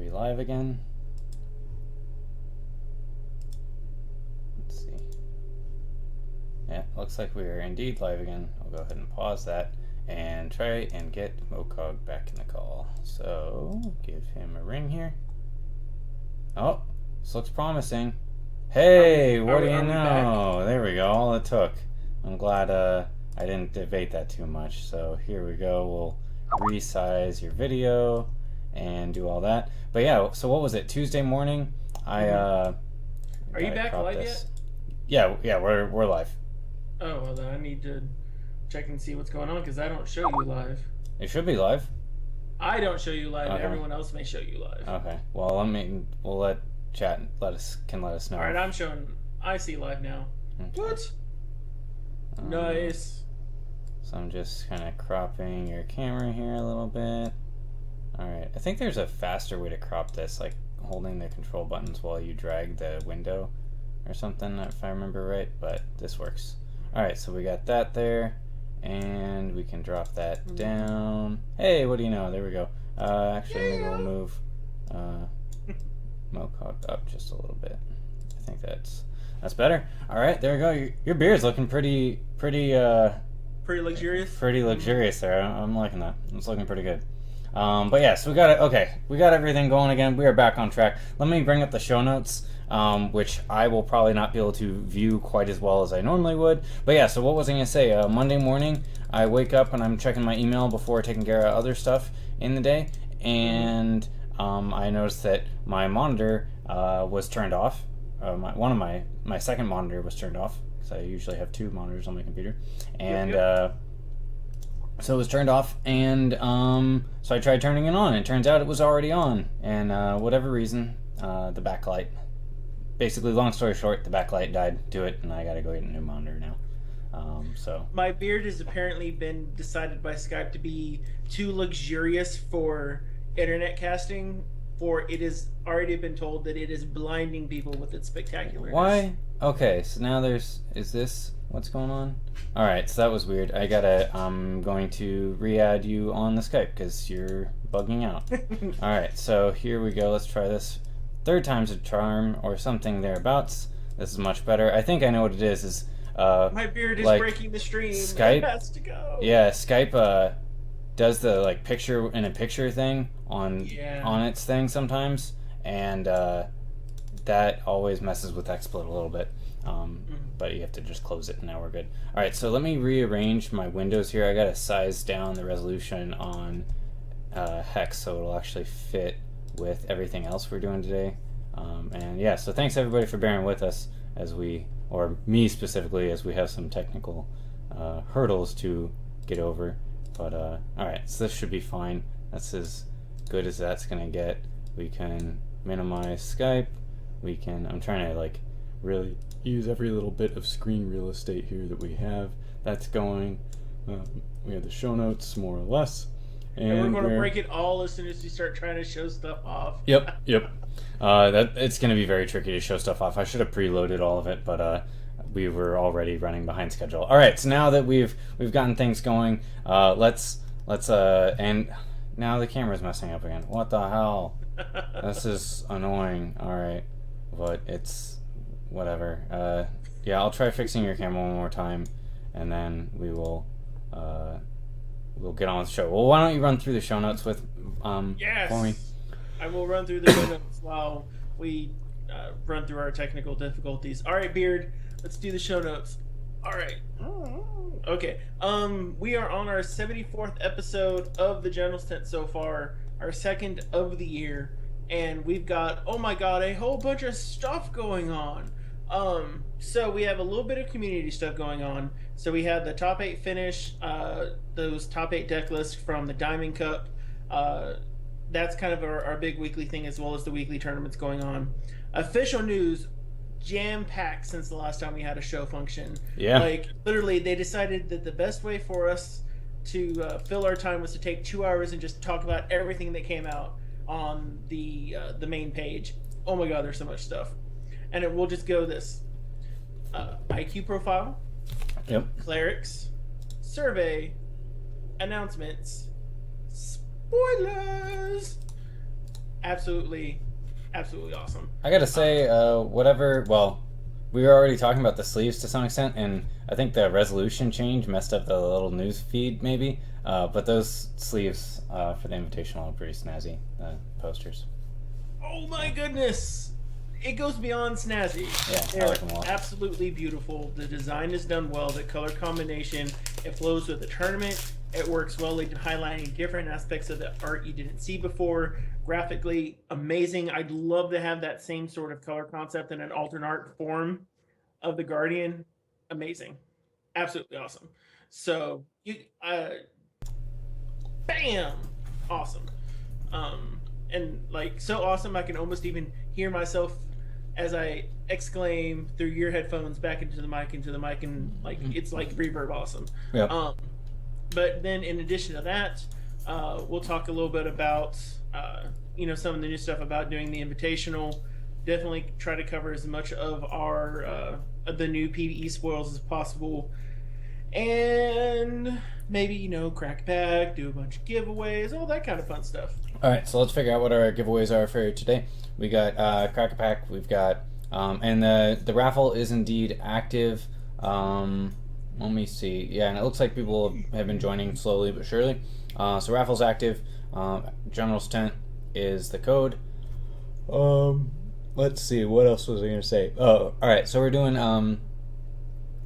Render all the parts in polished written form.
we live again? Let's see. Yeah, looks like we are indeed live again. I'll go ahead and pause that and try and get Mokog back in the call. So, give him a ring here. Oh, this looks promising. Hey, what do you know? There we go, all it took. I'm glad I didn't debate that too much. So here we go, we'll resize your video and do all that. But yeah, so what was it, Tuesday morning? Are you back live yet? Yeah, we're live. Oh, well then I need to check and see what's going on because I don't show you live. It should be live. I don't show you live. Okay. Everyone else may show you live. Okay. Well, we'll let chat let us know. All right, I'm showing. I see live now. Okay. What? Nice. So I'm just kind of cropping your camera here a little bit. All right. I think there's a faster way to crop this, like holding the control buttons while you drag the window or something, if I remember right. But this works. All right. So we got that there. And we can drop that down. Hey, what do you know? There we go. Actually, maybe we'll move Mokog up just a little bit. I think that's better. All right, there we go. Your beard's looking pretty luxurious. Pretty luxurious there. I'm liking that. It's looking pretty good. But yeah, so we got it. Okay, we got everything going again. We are back on track. Let me bring up the show notes. Which I will probably not be able to view quite as well as I normally would. But yeah, so what was I going to say? Monday morning, I wake up and I'm checking my email before taking care of other stuff in the day. And I noticed that my monitor was turned off. One of my second monitor was turned off, because I usually have two monitors on my computer. And so it was turned off, and so I tried turning it on, and it turns out it was already on. And whatever reason, the backlight... Basically, long story short, the backlight died to it, and I gotta go get a new monitor now. So my beard has apparently been decided by Skype to be too luxurious for internet casting. For it has already been told that it is blinding people with its spectacularness. Why? Okay, so now is this what's going on? All right, so that was weird. I'm going to re-add you on the Skype because you're bugging out. All right, so here we go. Let's try this. Third time's a charm, or something thereabouts. This is much better. I think I know what it is my beard is like, breaking the stream. Skype it has to go. Yeah, Skype does the like picture in a picture thing on its thing sometimes, and that always messes with XSplit a little bit. But you have to just close it, and now we're good. All right, so let me rearrange my windows here. I gotta size down the resolution on Hex so it'll actually fit with everything else we're doing today. And yeah, so thanks everybody for bearing with us as or me specifically, as we have some technical hurdles to get over. But alright, so this should be fine. That's as good as that's gonna get. We can minimize Skype. I'm trying to like really use every little bit of screen real estate here that we have. That's going. We have the show notes more or less. And we're going to break it all as soon as we start trying to show stuff off. Yep. It's going to be very tricky to show stuff off. I should have preloaded all of it, but we were already running behind schedule. All right, so now that we've gotten things going, let's and now the camera's messing up again. What the hell? This is annoying. All right, but it's whatever. Yeah, I'll try fixing your camera one more time, and then we'll get on with the show. Well, why don't you run through the show notes for me? I will run through the show notes while we run through our technical difficulties. All right, Beard, let's do the show notes. All right. Okay. We are on our 74th episode of the General's Tent so far, our second of the year, and we've got, oh my god, a whole bunch of stuff going on. So we have a little bit of community stuff going on. So we had the top 8 finish, those top 8 deck lists from the Diamond Cup. That's kind of our big weekly thing, as well as the weekly tournaments going on. Official news, jam-packed since the last time we had a show function. Yeah. Like, literally, they decided that the best way for us to fill our time was to take 2 hours and just talk about everything that came out on the main page. Oh my god, there's so much stuff. And it will just go this. IQ profile. Yep. Clerics. Survey. Announcements. Spoilers. absolutely, absolutely awesome. I gotta say, whatever. Well, we were already talking about the sleeves to some extent, and I think the resolution change messed up the little news feed, maybe. But those sleeves for the Invitational are pretty snazzy. Posters. Oh my goodness! It goes beyond snazzy. Yeah, They're I like them a lot. absolutely beautiful. The design is done well. The color combination, it flows with the tournament. It works well, like highlighting different aspects of the art you didn't see before. Graphically amazing. I'd love to have that same sort of color concept in an alternate art form of the Guardian. Amazing, absolutely awesome. So you, bam, awesome. And like so awesome, I can almost even hear myself as I exclaim through your headphones back into the mic, and like it's like reverb awesome. Yeah. But then in addition to that, we'll talk a little bit about some of the new stuff about doing the invitational. Definitely try to cover as much of our the new PvE spoils as possible, and maybe crack a pack, do a bunch of giveaways, all that kind of fun stuff. All right, so let's figure out what our giveaways are for today. We got crack a pack. We've got and the raffle is indeed active. Let me see. Yeah, and it looks like people have been joining slowly but surely. So raffle's active. General's Tent is the code. Let's see. What else was I going to say? Oh, all right. So we're doing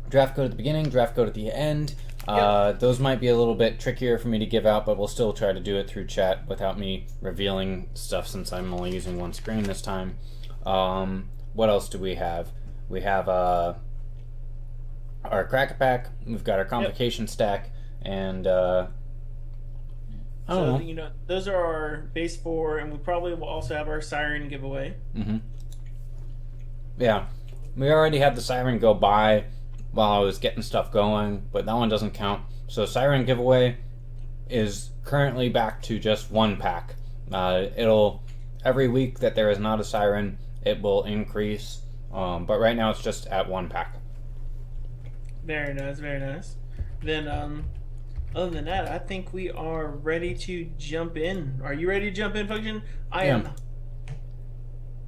draft code at the beginning, draft code at the end. Yep. Those might be a little bit trickier for me to give out, but we'll still try to do it through chat without me revealing stuff since I'm only using one screen this time. What else do we have? We have our crack-a-pack. We've got our complication stack, and I don't know. Those are our base 4, and we probably will also have our siren giveaway. Mm-hmm. Yeah, we already had the siren go by while I was getting stuff going, but that one doesn't count. So siren giveaway is currently back to just 1 pack. It'll every week that there is not a siren, it will increase, but right now it's just at 1 pack. Very nice, very nice. Then other than that, I think we are ready to jump in. Are you ready to jump in, Function? I am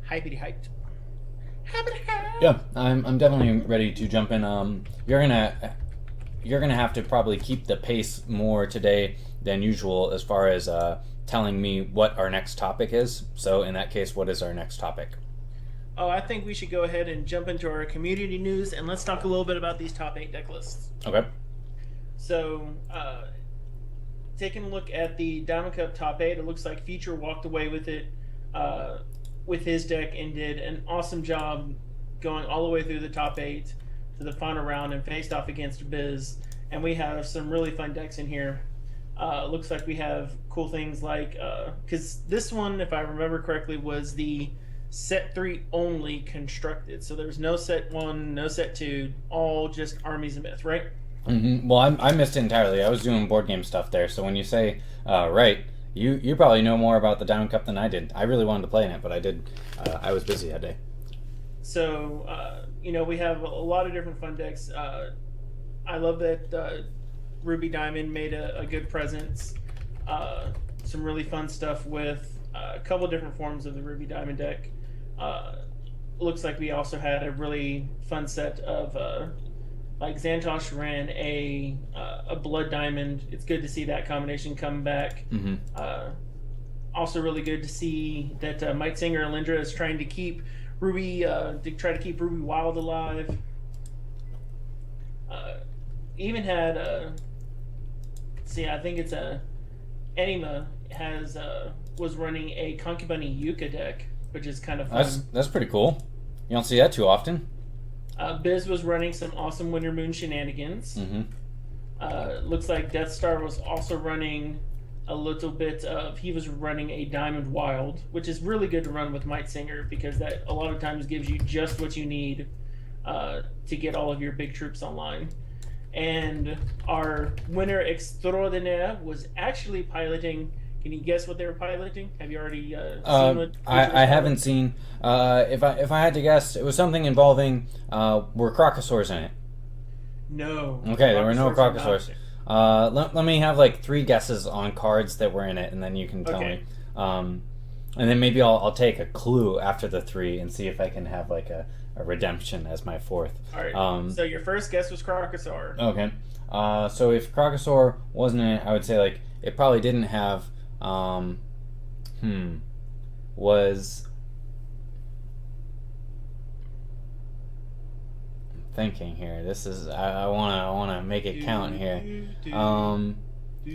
hyped. Yeah, I'm definitely ready to jump in. You're gonna have to probably keep the pace more today than usual as far as telling me what our next topic is. So in that case, what is our next topic? Oh, I think we should go ahead and jump into our community news, and let's talk a little bit about these top 8 deck lists. Okay. So, taking a look at the Diamond Cup top 8, it looks like Future walked away with it, with his deck, and did an awesome job going all the way through the top 8 to the final round and faced off against Biz. And we have some really fun decks in here. Looks like we have cool things like, because this one, if I remember correctly, was the set 3 only constructed. So there's no set 1, no set 2, all just Armies of Myth, right? Mm-hmm. Well, I missed it entirely. I was doing board game stuff there. So when you say, right, you probably know more about the Diamond Cup than I did. I really wanted to play in it, but I was busy that day. So, we have a lot of different fun decks. I love that Ruby Diamond made a good presence. Some really fun stuff with a couple different forms of the Ruby Diamond deck. Looks like we also had a really fun set of like Xantosh ran a Blood Diamond. It's good to see that combination come back. Mm-hmm. Also really good to see that Mike Singer and Lindra is trying to keep Ruby Wild alive. Even had I think it's Enima was running a Concubine Yucca deck, which is kind of fun. That's pretty cool. You don't see that too often. Biz was running some awesome Winter Moon shenanigans. Mm-hmm. Looks like Death Star was also running a little bit of. He was running a Diamond Wild, which is really good to run with Mike Singer because that a lot of times gives you just what you need to get all of your big troops online. And our winner extraordinaire was actually piloting. Can you guess what they were piloting? Have you already seen what? I haven't seen. If I had to guess, it was something involving. Were Crocosaurs in it? No. Okay, there were no Crocosaurs. Let me have like 3 guesses on cards that were in it, and then you can tell me. And then maybe I'll take a clue after the 3 and see if I can have like a redemption as my 4th. All right. So your first guess was Crocosaur. Okay. So if Crocosaur wasn't in it, I would say like it probably didn't have. Was thinking here. This is I wanna make it count here.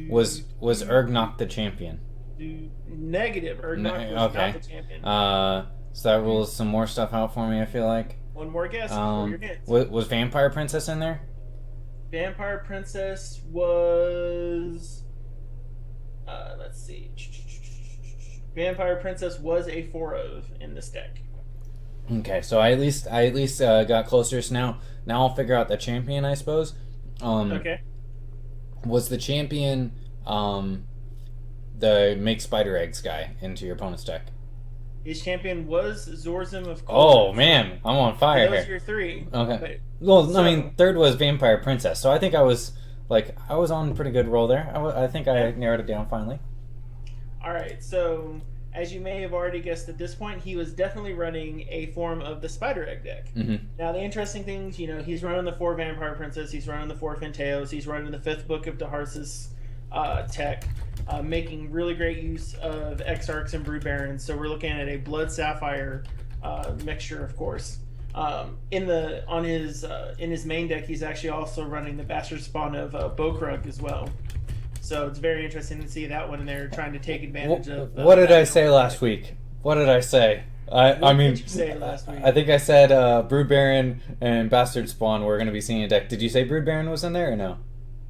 Was Urgnok the champion? Negative. Urgnok was not the champion. So that rules some more stuff out for me. I feel like. One more guess before your hits. Was Vampire Princess in there? Vampire Princess was. Let's see. Vampire Princess was a 4 in this deck. Okay, so I at least got closer. So now I'll figure out the champion, I suppose. Okay. Was the champion the make spider eggs guy into your opponent's deck? His champion was Zorzim of Cold. Oh man, I'm on fire here. Those are your 3. Okay. Well, I mean, 3rd was Vampire Princess, so I think I was on a pretty good roll there. I think I narrowed it down finally. All right, so as you may have already guessed at this point, he was definitely running a form of the Spider Egg deck. Mm-hmm. Now, the interesting things, he's running the 4 Vampire Princess, he's running the 4 Finteos, he's running the 5th book of Daharsis tech, making really great use of Exarchs and Brood Barons. So we're looking at a Blood Sapphire mixture, of course. In his main deck, he's actually also running the Bastard Spawn of Bokrug as well. So it's very interesting to see that one in there trying to take advantage of. What did I say last week? What did I say? What did you say last week? I think I said Brood Baron and Bastard Spawn were going to be seeing a deck. Did you say Brood Baron was in there or no?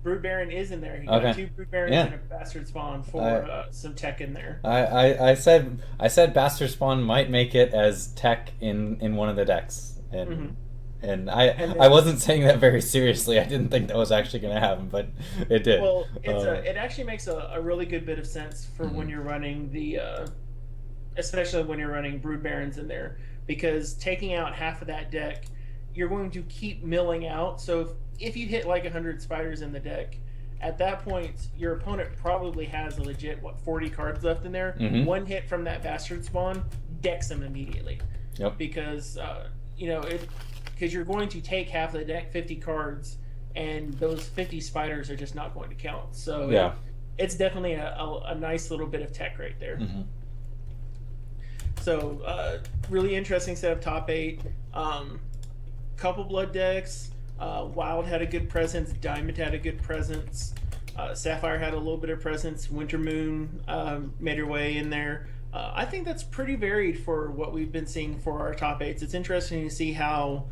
Brood Baron is in there. He got 2 Brood Barons and a Bastard Spawn for some tech in there. I said Bastard Spawn might make it as tech in one of the decks, and I wasn't saying that very seriously. I didn't think that was actually going to happen, but it did. Well, it actually makes a really good bit of sense for when you're running especially when you're running Brood Barons in there, because taking out half of that deck, you're going to keep milling out. So if you hit like 100 spiders in the deck, at that point, your opponent probably has a legit 40 cards left in there. Mm-hmm. One hit from that Bastard Spawn decks them immediately. Yep. Because because you're going to take half of the deck, 50 cards, and those 50 spiders are just not going to count. So yeah, it's definitely a nice little bit of tech right there. Mm-hmm. So really interesting set of top 8. Couple blood decks. Wild had a good presence. Diamond had a good presence. Sapphire had a little bit of presence. Winter Moon made her way in there. I think that's pretty varied for what we've been seeing for our top 8s. It's interesting to see how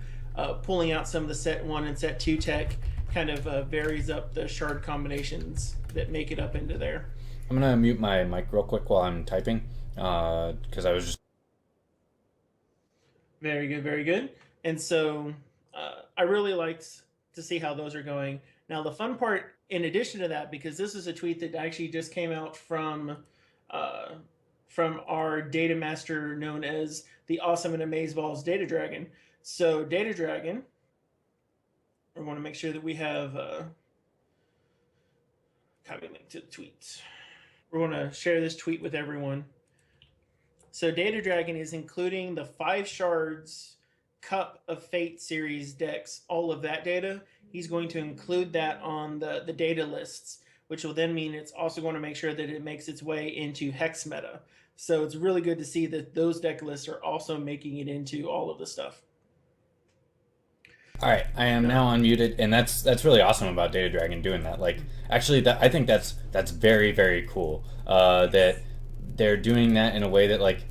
pulling out some of the set 1 and set 2 tech kind of varies up the shard combinations that make it up into there. I'm going to mute my mic real quick while I'm typing because I was just... Very good, very good. And so I really liked to see how those are going. Now, the fun part, in addition to that, because this is a tweet that actually just came out from our data master known as the Awesome and Amazeballs Data Dragon. So Data Dragon, I want to make sure that we have copy link to the tweet. We're going to share this tweet with everyone. So Data Dragon is including the 5 shards Cup of Fate series decks, all of that data. He's going to include that on the data lists, which will then mean it's also going to make sure that it makes its way into Hex meta. So it's really good to see that those deck lists are also making it into all of the stuff. All right, I am now unmuted, and that's really awesome about Data Dragon doing that. Like, actually, I think that's very, very cool that they're doing that in a way that like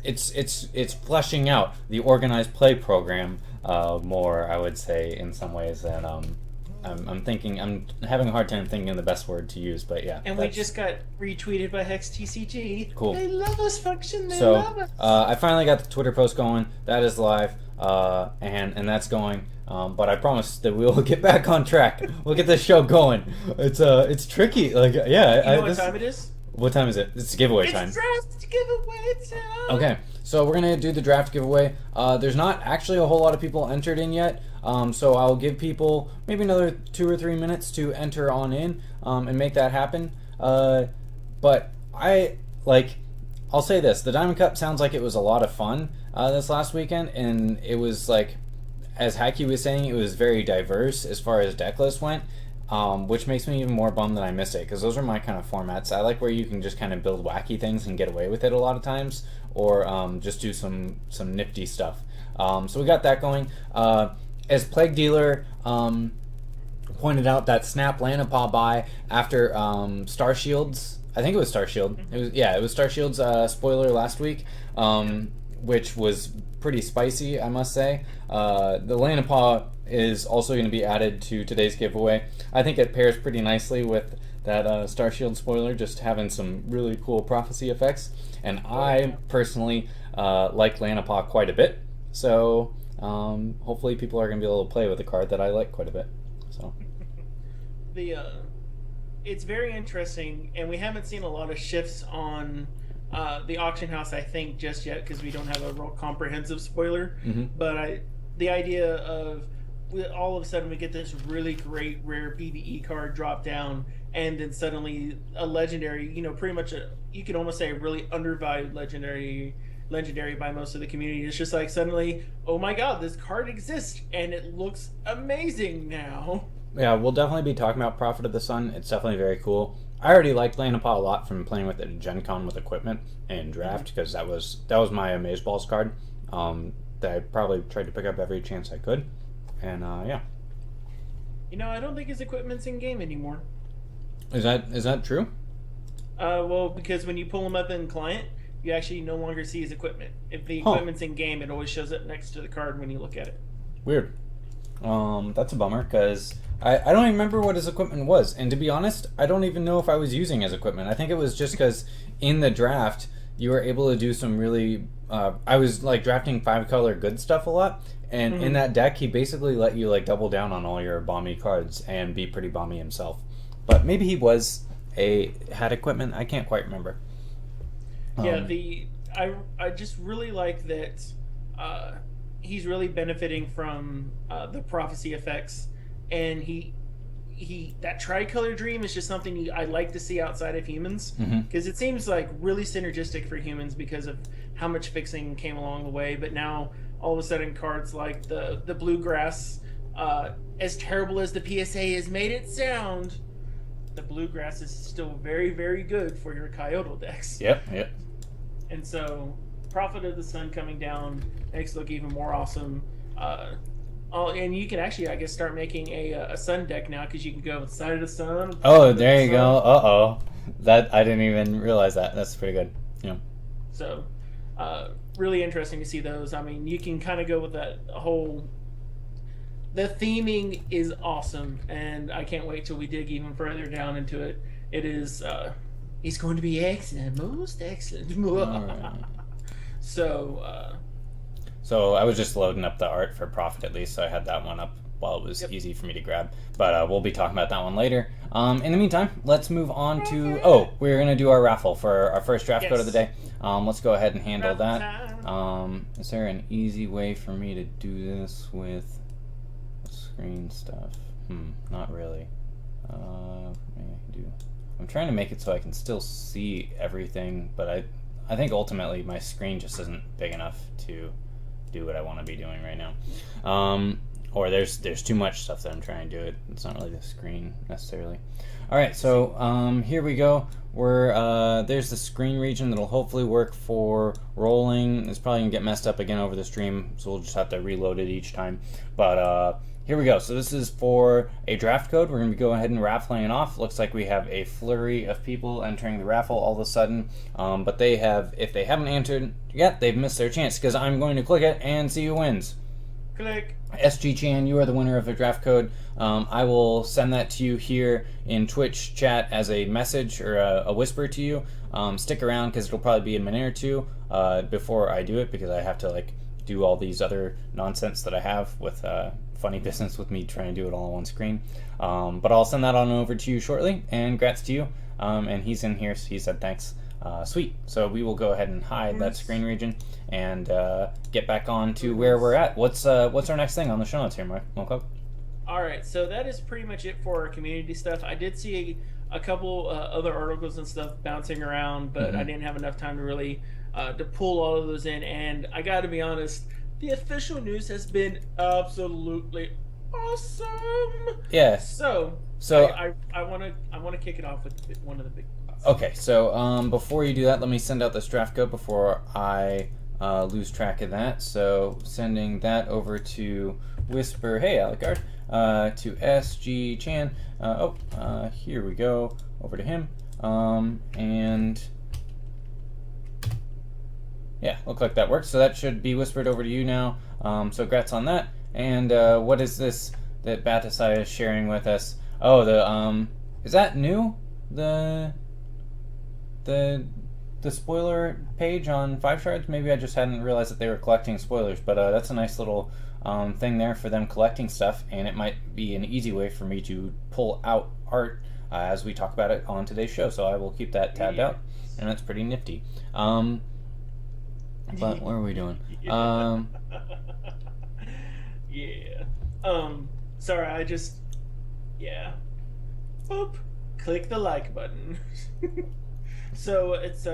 it's fleshing out the organized play program more. I would say in some ways that I'm having a hard time thinking of the best word to use, but yeah. And we just got retweeted by HexTCG. Cool. They love us, Function. They love us. I finally got the Twitter post going. That is live, and that's going. But I promise that we will get back on track. We'll get this show going. It's tricky. Like, yeah. You know what time it is? What time is it? It's giveaway time. It's draft giveaway time. Okay, so we're gonna do the draft giveaway. There's not actually a whole lot of people entered in yet, so I'll give people maybe another 2 or 3 minutes to enter on in and make that happen. But I'll say this: the Diamond Cup sounds like it was a lot of fun this last weekend, and it was like, as Hacky was saying, it was very diverse as far as deck list went, which makes me even more bummed that I missed it, because those are my kind of formats. I like where you can just kind of build wacky things and get away with it a lot of times, or just do some nifty stuff. So we got that going. As Plague Dealer pointed out, that Snap Lanapaw buy after Star Shields. I think it was Star Shield. It was Star Shield's spoiler last week, which was pretty spicy, I must say. The Lanapaw is also going to be added to today's giveaway. I think it pairs pretty nicely with that Star Shield spoiler, just having some really cool prophecy effects. And I personally like Lanapaw quite a bit, so hopefully people are going to be able to play with a card that I like quite a bit. So it's very interesting, and we haven't seen a lot of shifts on the auction house, I think, just yet, because we don't have a real comprehensive spoiler. But the idea of all of a sudden we get this really great rare BBE card drop down, and then suddenly a legendary, pretty much you could almost say a really undervalued legendary by most of the community. It's just like suddenly, oh my god, this card exists and it looks amazing now. Yeah, we'll definitely be talking about Prophet of the Sun. It's definitely very cool. I already liked Lanapaw a lot from playing with it at Gen Con with equipment and draft, because that was my Amazeballs card that I probably tried to pick up every chance I could. And yeah. I don't think his equipment's in game anymore. Is that true? Well, because when you pull him up in client, you actually no longer see his equipment. If the equipment's in game, it always shows up next to the card when you look at it. Weird. That's a bummer, because I don't even remember what his equipment was. And to be honest, I don't even know if I was using his equipment. I think it was just because in the draft, you were able to do some really... I was like drafting 5-color good stuff a lot. And in that deck, he basically let you like double down on all your bomby cards and be pretty bomby himself. But maybe he had equipment. I can't quite remember. Yeah, I just really like that he's really benefiting from the prophecy effects, and he that tricolor dream is just something I like to see outside of humans, because it seems like really synergistic for humans because of how much fixing came along the way. But now all of a sudden cards like the bluegrass, as terrible as the PSA has made it sound, the bluegrass is still very, very good for your Kyodal decks. Yep. And so Prophet of the Sun coming down makes it look even more awesome. And you can actually, I guess, start making a sun deck now, because you can go with Side of the Sun. Oh, there you go. Uh-oh. That I didn't even realize that. That's pretty good. Yeah. So, really interesting to see those. I mean, you can kind of go with that whole... The theming is awesome, and I can't wait till we dig even further down into it. It is... He's going to be excellent. Most excellent. Right. So I was just loading up the art for Prophet at least, so I had that one up while it was easy for me to grab. But we'll be talking about that one later. In the meantime, let's move on to... Oh, we're going to do our raffle for our first draft code of the day. Let's go ahead and handle that. Is there an easy way for me to do this with screen stuff? Not really. I'm trying to make it so I can still see everything, but I think ultimately my screen just isn't big enough to do what I want to be doing right now. Or there's too much stuff that I'm trying to do. It's not really the screen necessarily. All right, so here we go. There's the screen region that'll hopefully work for rolling. It's probably gonna get messed up again over the stream, so we'll just have to reload it each time. But here we go. So this is for a draft code. We're going to go ahead and raffling it off. Looks like we have a flurry of people entering the raffle all of a sudden. But if they haven't entered yet, they've missed their chance, because I'm going to click it and see who wins. Click. SG Chan, you are the winner of the draft code. I will send that to you here in Twitch chat as a message or a whisper to you. Stick around, because it'll probably be a minute or two before I do it, because I have to do all these other nonsense that I have with funny business with me trying to do it all on one screen. But I'll send that on over to you shortly, and congrats to you. And he's in here, so he said thanks. Sweet. So we will go ahead and hide that screen region and get back on to where we're at. What's our next thing on the show notes here, Mokog? All right, so that is pretty much it for our community stuff. I did see a couple other articles and stuff bouncing around, but I didn't have enough time to really to pull all of those in. And I got to be honest, the official news has been absolutely awesome. Yeah. So So I want to kick it off with one of the big ones. okay, so before you do that, let me send out this draft code before I lose track of that. So sending that over to Whisper, hey Alucard, to SG Chan. Here we go, over to him, and yeah, look like that works. So that should be whispered over to you now. So congrats on that. And what is this that Batasai is sharing with us? Oh, the is that new? The spoiler page on 5 shards. Maybe I just hadn't realized that they were collecting spoilers, but that's a nice little thing there for them collecting stuff, and it might be an easy way for me to pull out art as we talk about it on today's show. So I will keep that tabbed out, and that's pretty nifty. But what are we doing? Yeah. Sorry, I just boop, click the like button. So it's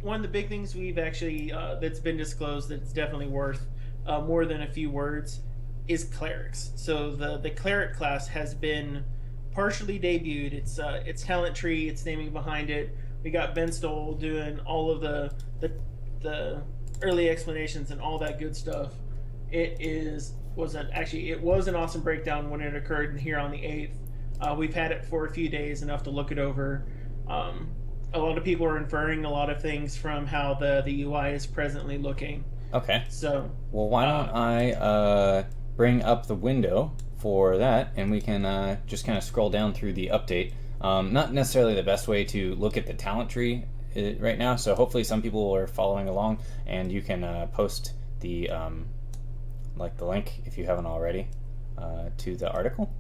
one of the big things we've actually that's been disclosed that's definitely worth more than a few words is clerics. So the cleric class has been partially debuted. It's talent tree, it's naming behind it. We got Ben Stoll doing all of the early explanations and all that good stuff. It was an awesome breakdown when it occurred here on the 8th. We've had it for a few days, enough to look it over. A lot of people are inferring a lot of things from how the UI is presently looking. Okay. So, well, why don't I bring up the window for that, and we can just kind of scroll down through the update. Not necessarily the best way to look at the talent tree right now, so hopefully some people are following along, and you can post the the link if you haven't already to the article.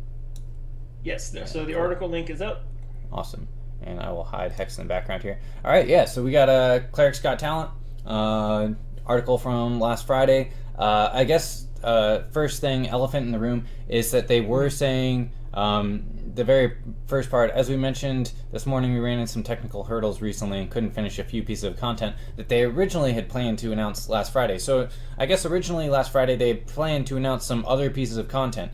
Yes. So the article link is up. Awesome. And I will hide Hex in the background here. All right, yeah, so we got a Cleric's Got Talent article from last Friday. I guess first thing, elephant in the room, is that they were saying the very first part, as we mentioned this morning, we ran into some technical hurdles recently and couldn't finish a few pieces of content that they originally had planned to announce last Friday. So I guess originally last Friday they planned to announce some other pieces of content.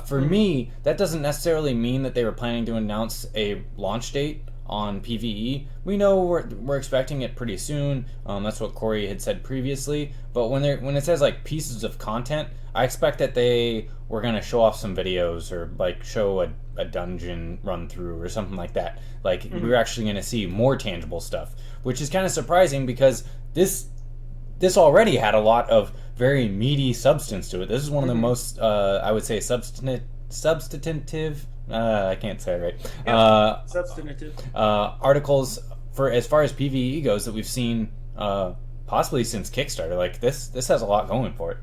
For me, that doesn't necessarily mean that they were planning to announce a launch date on PvE. We know we're expecting it pretty soon. That's what Corey had said previously. But when it says like pieces of content, I expect that they were going to show off some videos or like show a dungeon run through or something like that. Like we're actually going to see more tangible stuff, which is kind of surprising because this already had a lot of very meaty substance to it. This is one of the most I would say substantive. I can't say it right. Yeah, substantive articles for as far as PvE goes that we've seen possibly since Kickstarter. Like this has a lot going for it.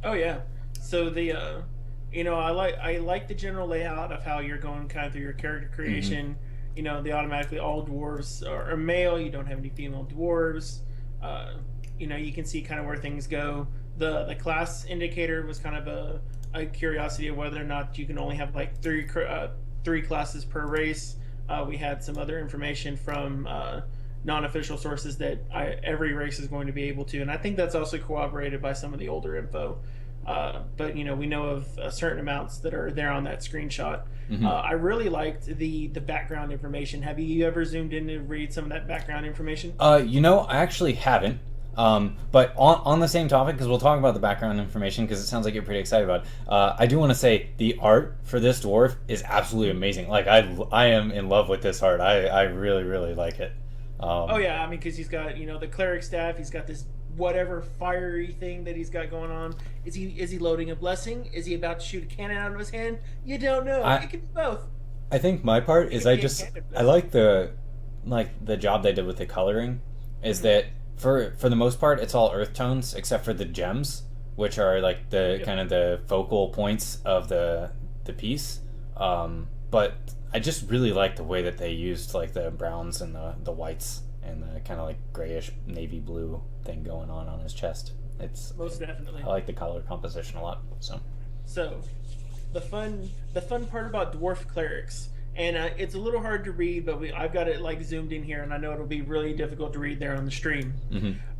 Oh yeah. So the I like the general layout of how you're going kind of through your character creation. You know, the automatically all dwarves are male. You don't have any female dwarves. You can see kind of where things go. The class indicator was kind of a curiosity of whether or not you can only have like three classes per race. We had some other information from non-official sources that every race is going to be able to, and I think that's also corroborated by some of the older info. But we know of certain amounts that are there on that screenshot. I really liked the background information. Have you ever zoomed in to read some of that background information? I actually haven't. But on the same topic, because we'll talk about the background information, because it sounds like you're pretty excited about it. I do want to say the art for this dwarf is absolutely amazing. Like I am in love with this art. I really, really like it. Oh yeah, I mean, because he's got the cleric staff. He's got this whatever fiery thing that he's got going on. Is he loading a blessing? Is he about to shoot a cannon out of his hand? You don't know. It could be both. I think my part is I like the job they did with the coloring. Is that for the most part it's all earth tones except for the gems, which are like the kind of the focal points of the piece. But I just really like the way that they used like the browns and the whites and the kind of like grayish navy blue thing going on his chest. It's most definitely. I like the color composition a lot. So the fun part about dwarf clerics, and it's a little hard to read, but I've got it like zoomed in here, and I know it'll be really difficult to read there on the stream.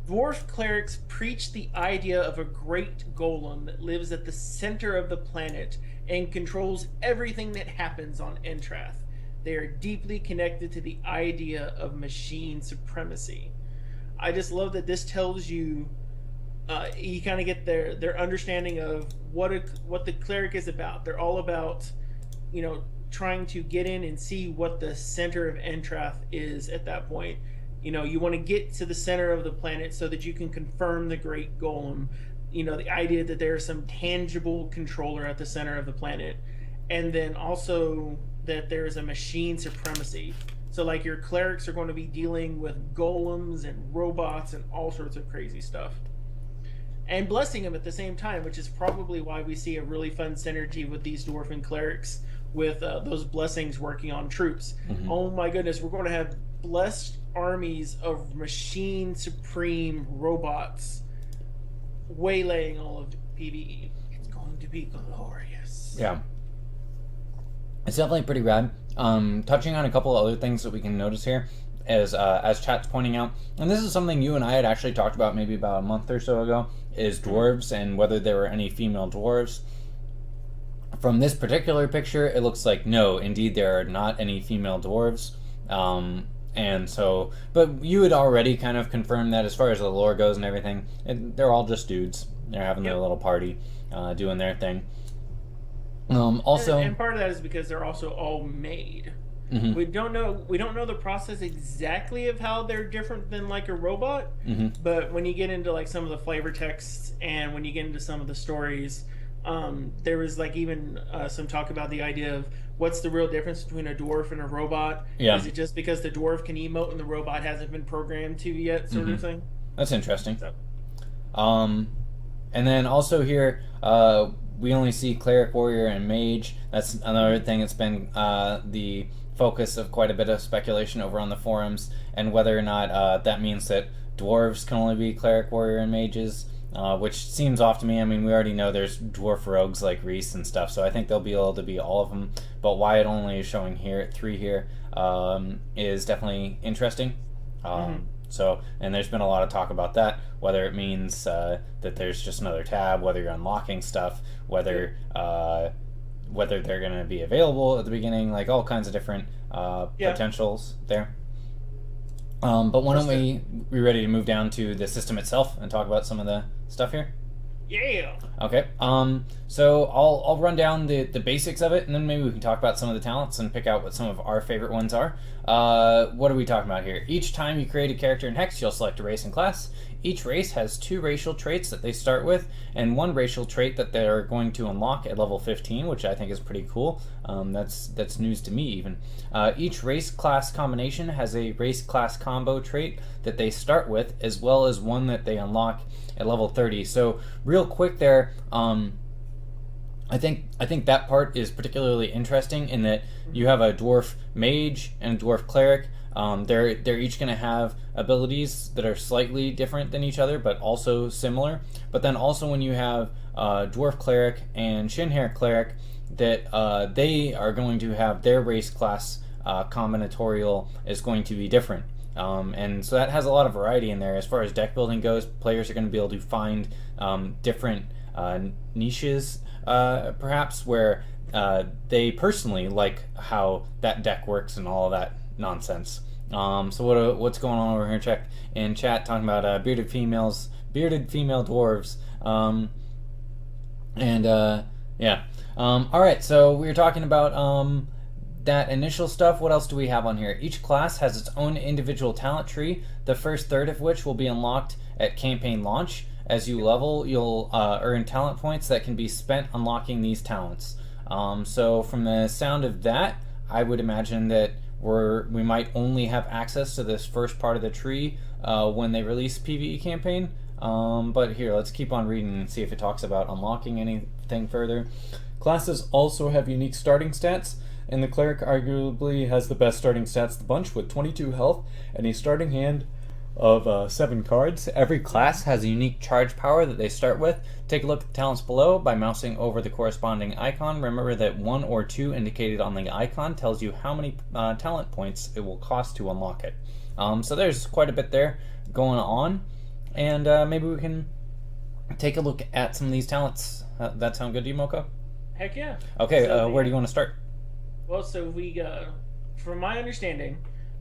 Dwarf clerics preach the idea of a great golem that lives at the center of the planet and controls everything that happens on Entrath. They are deeply connected to the idea of machine supremacy. I just love that this tells you, you kind of get their understanding of what the cleric is about. They're all about, trying to get in and see what the center of Entrath is at that point. You want to get to the center of the planet so that you can confirm the Great Golem. The idea that there's some tangible controller at the center of the planet, and then also that there's a machine supremacy. So like your clerics are going to be dealing with golems and robots and all sorts of crazy stuff, and blessing them at the same time, which is probably why we see a really fun synergy with these dwarven clerics with those blessings working on troops. Oh my goodness, we're going to have blessed armies of machine supreme robots waylaying all of PvE. It's going to be glorious. Yeah. It's definitely pretty rad. Touching on a couple of other things that we can notice here is, as chat's pointing out, and this is something you and I had actually talked about maybe about a month or so ago, is dwarves and whether there were any female dwarves. From this particular picture, it looks like no, indeed there are not any female dwarves. And so, but you had already kind of confirmed that as far as the lore goes and everything, they're all just dudes. They're having their little party, doing their thing. Also, and part of that is because they're also all made. We don't know the process exactly of how they're different than like a robot. But when you get into like some of the flavor texts and when you get into some of the stories, there was like even some talk about the idea of what's the real difference between a dwarf and a robot. Is it just because the dwarf can emote and the robot hasn't been programmed to yet, sort of thing? That's interesting. So. And then also here, we only see cleric, warrior, and mage. That's another thing that's been the focus of quite a bit of speculation over on the forums, and whether or not that means that dwarves can only be cleric, warrior, and mages, which seems off to me. I mean, we already know there's dwarf rogues like Reese and stuff, so I think they'll be able to be all of them, but why it only is showing here 3 here is definitely interesting. So, and there's been a lot of talk about that, whether it means that there's just another tab, whether you're unlocking stuff, whether they're going to be available at the beginning, like all kinds of different potentials there. But why don't we ready to move down to the system itself and talk about some of the stuff here? Yeah. Okay. So I'll run down the basics of it, and then maybe we can talk about some of the talents and pick out what some of our favorite ones are. What are we talking about here? Each time you create a character in Hex, you'll select a race and class. Each race has 2 racial traits that they start with, and 1 racial trait that they're going to unlock at level 15, which I think is pretty cool. That's news to me even. Each race class combination has a race class combo trait that they start with, as well as one that they unlock at level 30. So real quick there, I think that part is particularly interesting in that you have a dwarf mage and a dwarf cleric. They're each going to have abilities that are slightly different than each other, but also similar. But then also when you have dwarf cleric and shin-hair cleric, that they are going to have their race class combinatorial is going to be different. And so that has a lot of variety in there. As far as deck building goes, players are going to be able to find different niches, perhaps, where they personally like how that deck works and all of that nonsense. So what's going on over here in chat talking about bearded female dwarves. Alright, so we were talking about that initial stuff. What else do we have on here? Each class has its own individual talent tree, the first third of which will be unlocked at campaign launch. As you level, you'll earn talent points that can be spent unlocking these talents. So from the sound of that, I would imagine that we might only have access to this first part of the tree when they release PvE campaign. But here, let's keep on reading and see if it talks about unlocking anything further. Classes also have unique starting stats, and the cleric arguably has the best starting stats of the bunch with 22 health and a starting hand of 7 cards. Every class has a unique charge power that they start with. Take a look at the talents below by mousing over the corresponding icon. Remember that 1 or 2 indicated on the icon tells you how many talent points it will cost to unlock it. So there's quite a bit there going on, and maybe we can take a look at some of these talents. That sound good to you, Moko? Heck yeah. Okay, so where do you want to start? Well, so we, from my understanding,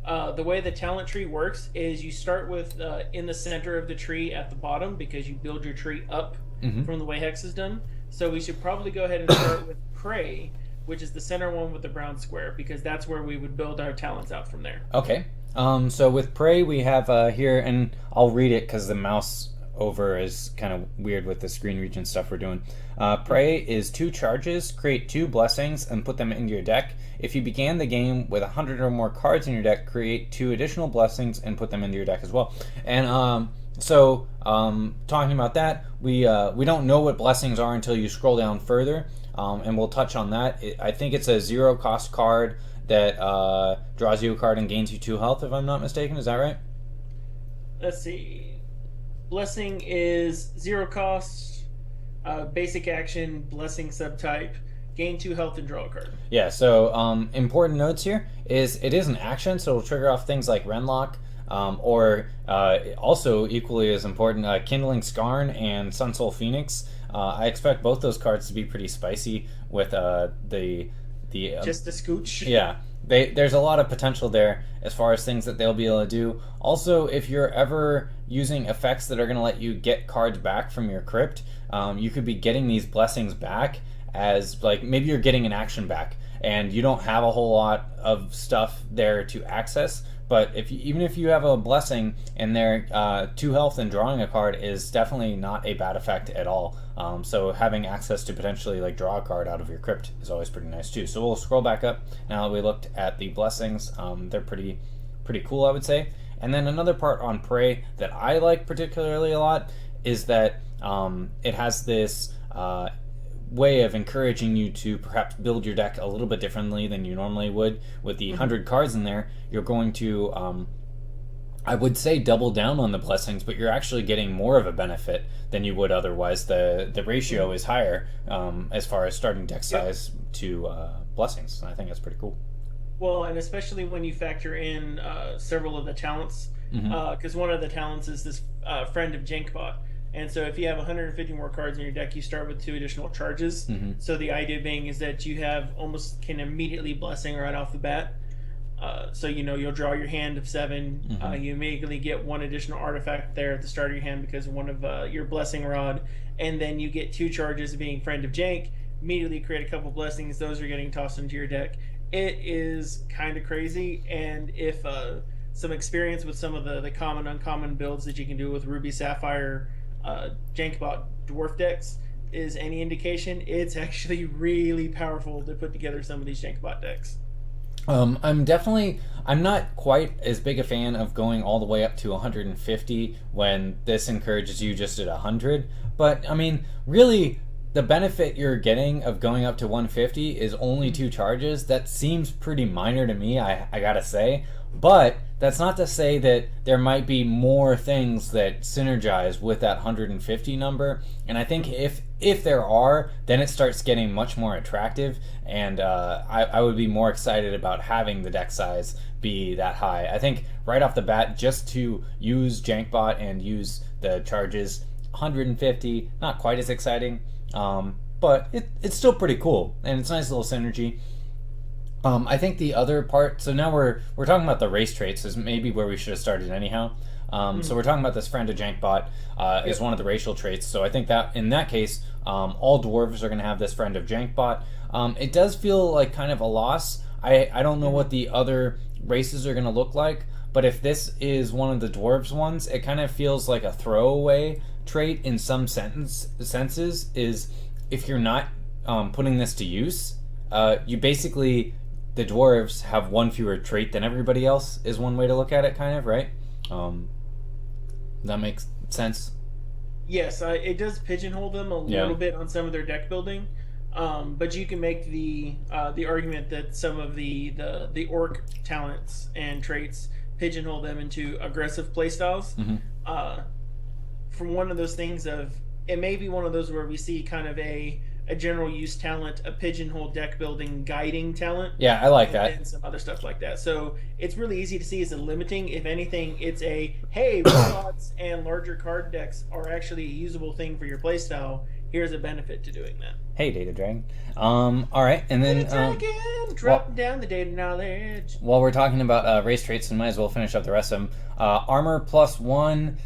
the way the talent tree works is you start with in the center of the tree at the bottom because you build your tree up from the way Hex is done. So we should probably go ahead and start with Prey, which is the center one with the brown square, because that's where we would build our talents out from there. Okay. So with Prey, we have here, and I'll read it because the mouse over is kind of weird with the screen region stuff we're doing. Prey is 2 charges, create 2 blessings, and put them into your deck. If you began the game with 100 or more cards in your deck, create 2 additional blessings and put them into your deck as well. And talking about that, we don't know what blessings are until you scroll down further, and we'll touch on that. I think it's a 0 cost card that draws you a card and gains you 2 health, if I'm not mistaken. Is that right? Let's see. Blessing is 0 cost, basic action, blessing subtype, gain 2 health and draw a card. Yeah, so important notes here is it is an action, so it'll trigger off things like Renlock, or also equally as important, Kindling Skarn and Sunsoul Phoenix. I expect both those cards to be pretty spicy with the just a scooch. Yeah, there's a lot of potential there as far as things that they'll be able to do. Also, if you're ever using effects that are going to let you get cards back from your crypt, you could be getting these blessings back as, like, maybe you're getting an action back and you don't have a whole lot of stuff there to access, but even if you have a blessing in there, 2 health and drawing a card is definitely not a bad effect at all. So having access to potentially like draw a card out of your crypt is always pretty nice too. So we'll scroll back up now that we looked at the blessings. They're pretty cool, I would say. And then another part on Prey that I like particularly a lot is that it has this way of encouraging you to perhaps build your deck a little bit differently than you normally would. With the 100 cards in there, you're going to I would say double down on the blessings, but you're actually getting more of a benefit than you would otherwise. The ratio is higher as far as starting deck size to blessings, and I think that's pretty cool. Well, and especially when you factor in several of the talents, because one of the talents is this Friend of Jankbot. And so if you have 150 more cards in your deck, you start with 2 additional charges. So the idea being is that you have can immediately blessing right off the bat. So you'll draw your hand of 7. You immediately get 1 additional artifact there at the start of your hand because of one of your blessing rod, and then you get 2 charges of being Friend of Jank. Immediately create a couple blessings; those are getting tossed into your deck. It is kind of crazy, and if some experience with some of the common uncommon builds that you can do with Ruby Sapphire Jankbot dwarf decks is any indication, it's actually really powerful to put together some of these Jankbot decks. I'm not quite as big a fan of going all the way up to 150 when this encourages you just at 100, but I mean, really, the benefit you're getting of going up to 150 is only 2 charges. That seems pretty minor to me, I gotta say, but that's not to say that there might be more things that synergize with that 150 number, and I think if there are, then it starts getting much more attractive, and I would be more excited about having the deck size be that high. I think right off the bat, just to use Jankbot and use the charges, 150, not quite as exciting, but it's still pretty cool, and it's a nice little synergy. I think the other part, so now we're talking about the race traits, is maybe where we should have started anyhow. So we're talking about this Friend of Jankbot is one of the racial traits. So I think that in that case, all dwarves are going to have this Friend of Jankbot. It does feel like kind of a loss. I don't know what the other races are going to look like, but if this is one of the dwarves ones, it kind of feels like a throwaway trait in some senses. Is if you're not putting this to use, you basically, the dwarves have 1 fewer trait than everybody else, is one way to look at it, kind of, right? That makes sense. Yes, it does pigeonhole them a little bit on some of their deck building, but you can make the argument that some of the orc talents and traits pigeonhole them into aggressive playstyles. Mm-hmm. From one of those things of it may be one of those where we see kind of a general use talent, a pigeonhole deck building guiding talent. Yeah, I like and that. then some other stuff like that. So it's really easy to see as a limiting. If anything, it's a hey, robots and larger card decks are actually a usable thing for your playstyle. Here's a benefit to doing that. Hey, Data Dragon. All right, and then dropping down the data knowledge. While we're talking about race traits, we might as well finish up the rest of them. Armor +1.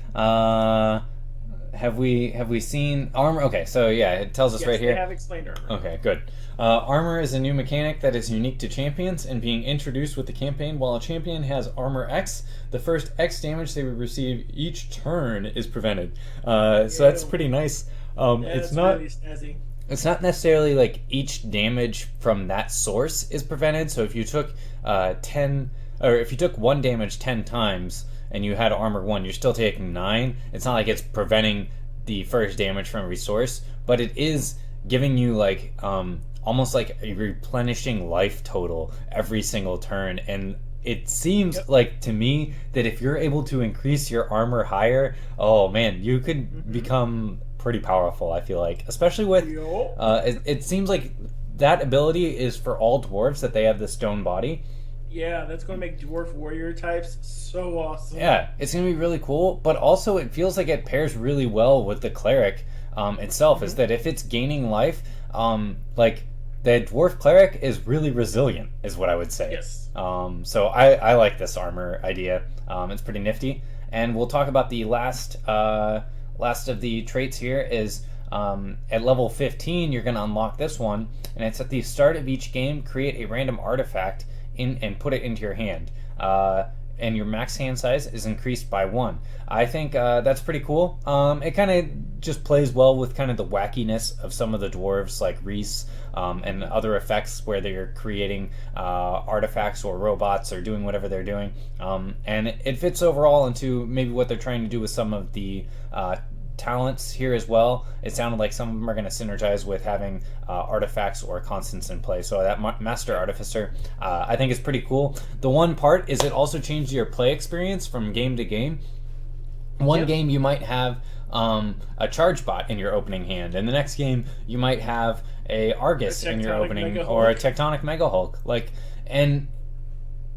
Have we seen armor? Okay, so yeah, it tells us right here. They have explained armor. Okay, good. Armor is a new mechanic that is unique to champions and being introduced with the campaign. While a champion has armor X, the first X damage they would receive each turn is prevented. So that's pretty nice. It's not really snazzy. It's not necessarily like each damage from that source is prevented. So if you took 10, or if you took 1 damage 10 times and you had armor 1, you're still taking 9. It's not like it's preventing the first damage from every source, but it is giving you like almost like a replenishing life total every single turn. And it seems like to me that if you're able to increase your armor higher, oh man, you could become pretty powerful, I feel like, especially with it seems like that ability is for all dwarves, that they have the stone body. Yeah, that's going to make dwarf warrior types so awesome. Yeah, it's going to be really cool, but also it feels like it pairs really well with the cleric itself. Is that if it's gaining life, like the dwarf cleric is really resilient, is what I would say. Yes. So I like this armor idea. It's pretty nifty, and we'll talk about the last of the traits here is at level 15 you're going to unlock this one, and it's at the start of each game, create a random artifact and put it into your hand, and your max hand size is increased by 1. I think that's pretty cool. It kind of just plays well with kind of the wackiness of some of the dwarves like Reese and other effects where they're creating artifacts or robots or doing whatever they're doing, and it fits overall into maybe what they're trying to do with some of the talents here as well. It sounded like some of them are going to synergize with having artifacts or constants in play. So that Master Artificer, I think is pretty cool. The one part is it also changed your play experience from game to game. One game you might have a charge bot in your opening hand, and the next game you might have a Argus in your opening, or a Tectonic Mega Hulk.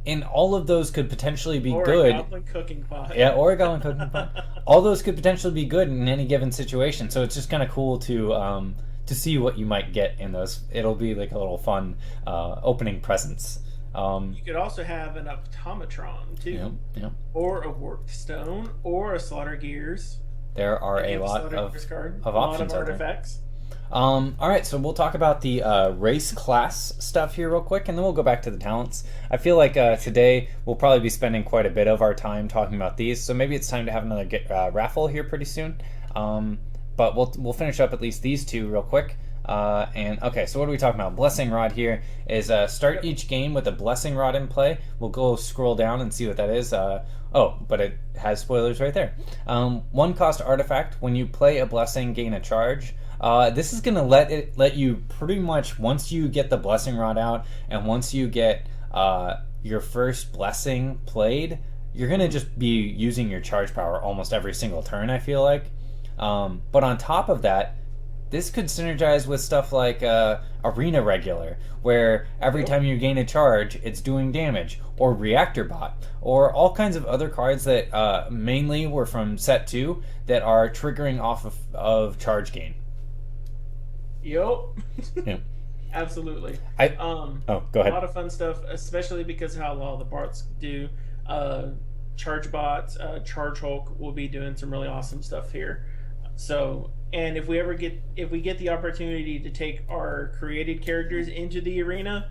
And all of those could potentially be good. Or a Goblin Cooking Pot. Yeah, or a Goblin Cooking Pot. All those could potentially be good in any given situation. So it's just kind of cool to see what you might get in those. It'll be like a little fun opening presents. You could also have an Automatron too, or a Warped Stone, or a Slaughter Gears. There are a lot of options out there. All right, so we'll talk about the race class stuff here real quick, and then we'll go back to the talents. I feel like today we'll probably be spending quite a bit of our time talking about these, so maybe it's time to have another raffle here pretty soon. But we'll finish up at least these two real quick. And okay, so what are we talking about? Blessing Rod here is start each game with a Blessing Rod in play. We'll go scroll down and see what that is. But it has spoilers right there. 1 cost artifact. When you play a blessing, gain a charge. This is going to let you pretty much, once you get the Blessing Rod out and once you get your first blessing played, you're going to just be using your charge power almost every single turn, I feel like. But on top of that, this could synergize with stuff like Arena Regular, where every time you gain a charge, it's doing damage, or Reactor Bot, or all kinds of other cards that mainly were from set 2 that are triggering off of charge gain. Yep. Yeah. Absolutely. Go ahead. A lot of fun stuff, especially because how a lot of the bots do. Charge bots, Charge Hulk will be doing some really awesome stuff here. So, and if we get the opportunity to take our created characters into the arena,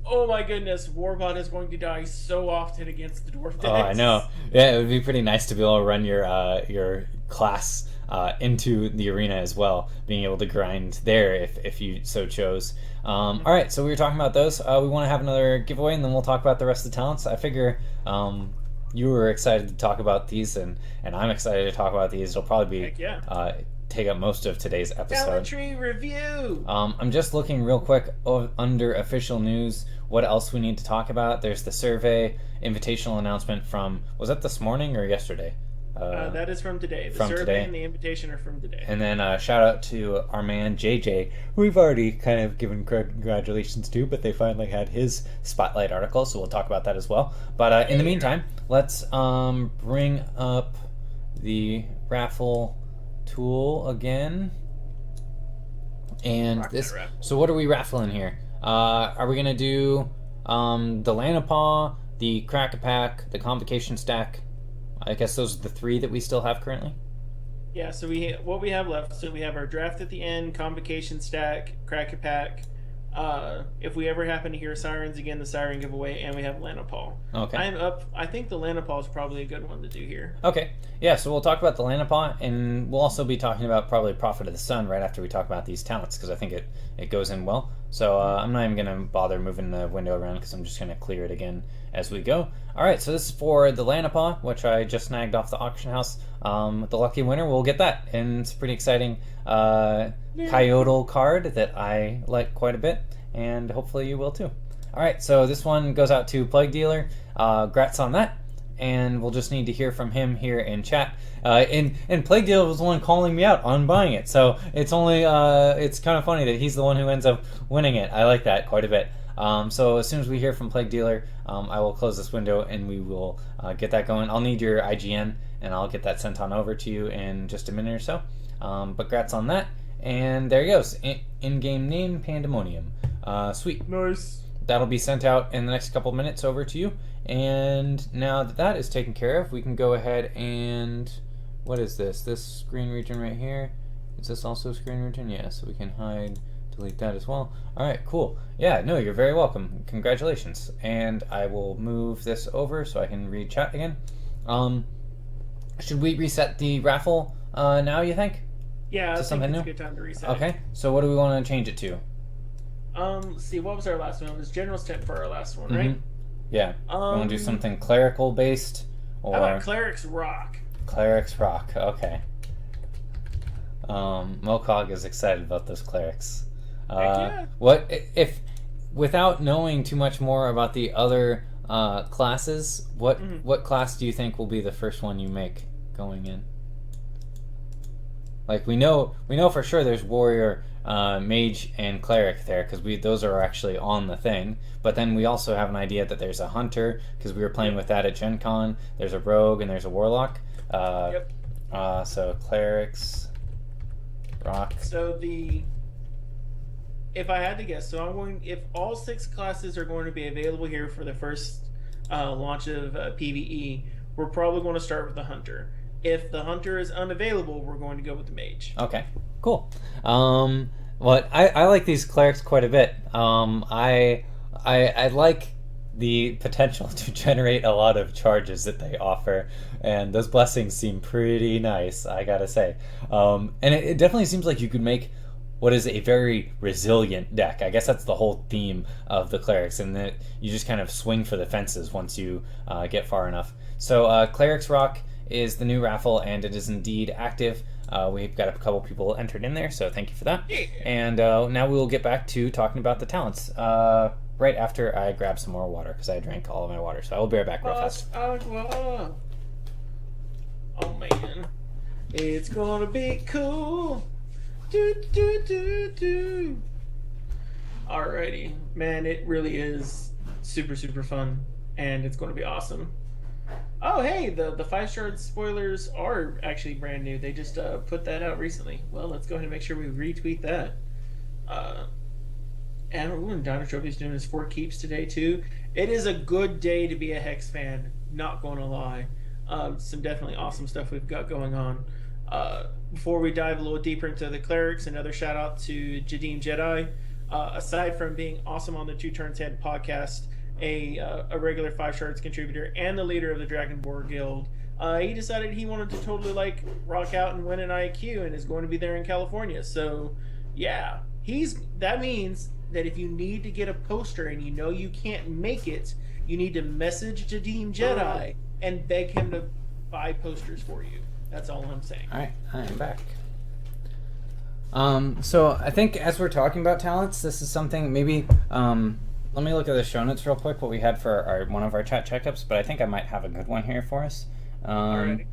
oh my goodness, Warbot is going to die so often against the dwarf decks. Oh, I know. Yeah, it would be pretty nice to be able to run your class into the arena as well, being able to grind there if you so chose. All right, so we were talking about those. We want to have another giveaway, and then we'll talk about the rest of the talents. I figure you were excited to talk about these, and I'm excited to talk about these. It'll probably be take up most of today's episode. Talent tree review! I'm just looking real quick under official news, what else we need to talk about. There's the survey invitational announcement from, was that this morning or yesterday? That is from today. The survey and the invitation are from today. And then shout out to our man JJ, who we've already kind of given congratulations to, but they finally had his spotlight article, so we'll talk about that as well. But in the meantime, let's bring up the raffle tool again. And so what are we raffling here? Are we going to do the Lanapaw, the Crack-a-Pack, the Convocation Stack? I guess those are the 3 that we still have currently. Yeah, so what we have left. So we have our draft at the end, Convocation Stack, Crack-a-Pack. If we ever happen to hear sirens again, the siren giveaway, and we have Lanapaw. Okay. I think the Lanapaw is probably a good one to do here. Okay. Yeah, so we'll talk about the Lanapaw, and we'll also be talking about probably Prophet of the Sun right after we talk about these talents, because I think it goes in well. So I'm not even going to bother moving the window around, because I'm just going to clear it again as we go. All right, so this is for the Lanapaw, which I just snagged off the auction house. The lucky winner will get that, and it's a pretty exciting Coyote card that I like quite a bit, and hopefully you will too. All right, so this one goes out to Plague Dealer. Grats on that, and we'll just need to hear from him here in chat. And Plague Dealer was the one calling me out on buying it, so it's only it's kind of funny that he's the one who ends up winning it. I like that quite a bit. So as soon as we hear from Plague Dealer, I will close this window and we will get that going. I'll need your IGN and I'll get that sent on over to you in just a minute or so. But grats on that. And there he goes. In-game name, Pandemonium. Sweet. Nice. That'll be sent out in the next couple minutes over to you. And now that that is taken care of, we can go ahead and... What is this? This screen region right here. Is this also screen region? Yeah, so we can hide... delete that as well. Alright, cool. Yeah, no, you're very welcome. Congratulations. And I will move this over so I can read chat again. Should we reset the raffle now, you think? Yeah, I think it's a good time to reset. Okay, so what do we want to change it to? Let's see, what was our last one? It was General Step for our last one, right? Yeah. We want to do something clerical based? Or... How about Cleric's Rock? Cleric's Rock, okay. Mokog is excited about those clerics. Yeah. What if, without knowing too much more about the other classes, what class do you think will be the first one you make going in? Like we know for sure there's warrior, mage, and cleric there because those are actually on the thing. But then we also have an idea that there's a hunter because we were playing with that at Gen Con. There's a rogue and there's a warlock. So clerics, rock. So if I had to guess, if all 6 classes are going to be available here for the first launch of PvE, we're probably going to start with the hunter. If the hunter is unavailable, we're going to go with the mage. Okay, cool. I like these clerics quite a bit. I like the potential to generate a lot of charges that they offer, and those blessings seem pretty nice, I gotta say. And it definitely seems like you could make what is a very resilient deck. I guess that's the whole theme of the clerics, and that you just kind of swing for the fences once you get far enough. So Cleric's Rock is the new raffle, and it is indeed active. We've got a couple people entered in there, so thank you for that. Yeah. And now we will get back to talking about the talents right after I grab some more water, because I drank all of my water. So I will be right back real fast. Oh man, it's gonna be cool. Alrighty, man, it really is super fun, and it's going to be awesome. Oh hey, the 5-star spoilers are actually brand new. They just put that out recently. Well, let's go ahead and make sure we retweet that. And Dino Trophy's doing his 4 keeps today too. It is a good day to be a Hex fan, not going to lie. Some definitely awesome stuff we've got going on. Before we dive a little deeper into the clerics, another shout out to Jadim Jedi. Aside from being awesome on the 2 Turns Head podcast, a regular 5 shards contributor and the leader of the Dragonborn Guild, he decided he wanted to totally rock out and win an IQ and is going to be there in California. So yeah, that means that if you need to get a poster and you know you can't make it, you need to message Jadim Jedi and beg him to buy posters for you. That's all I'm saying. Alright, I am back. So I think as we're talking about talents, this is something maybe. Let me look at the show notes real quick. What we had for one of our chat checkups, but I think I might have a good one here for us. Alrighty.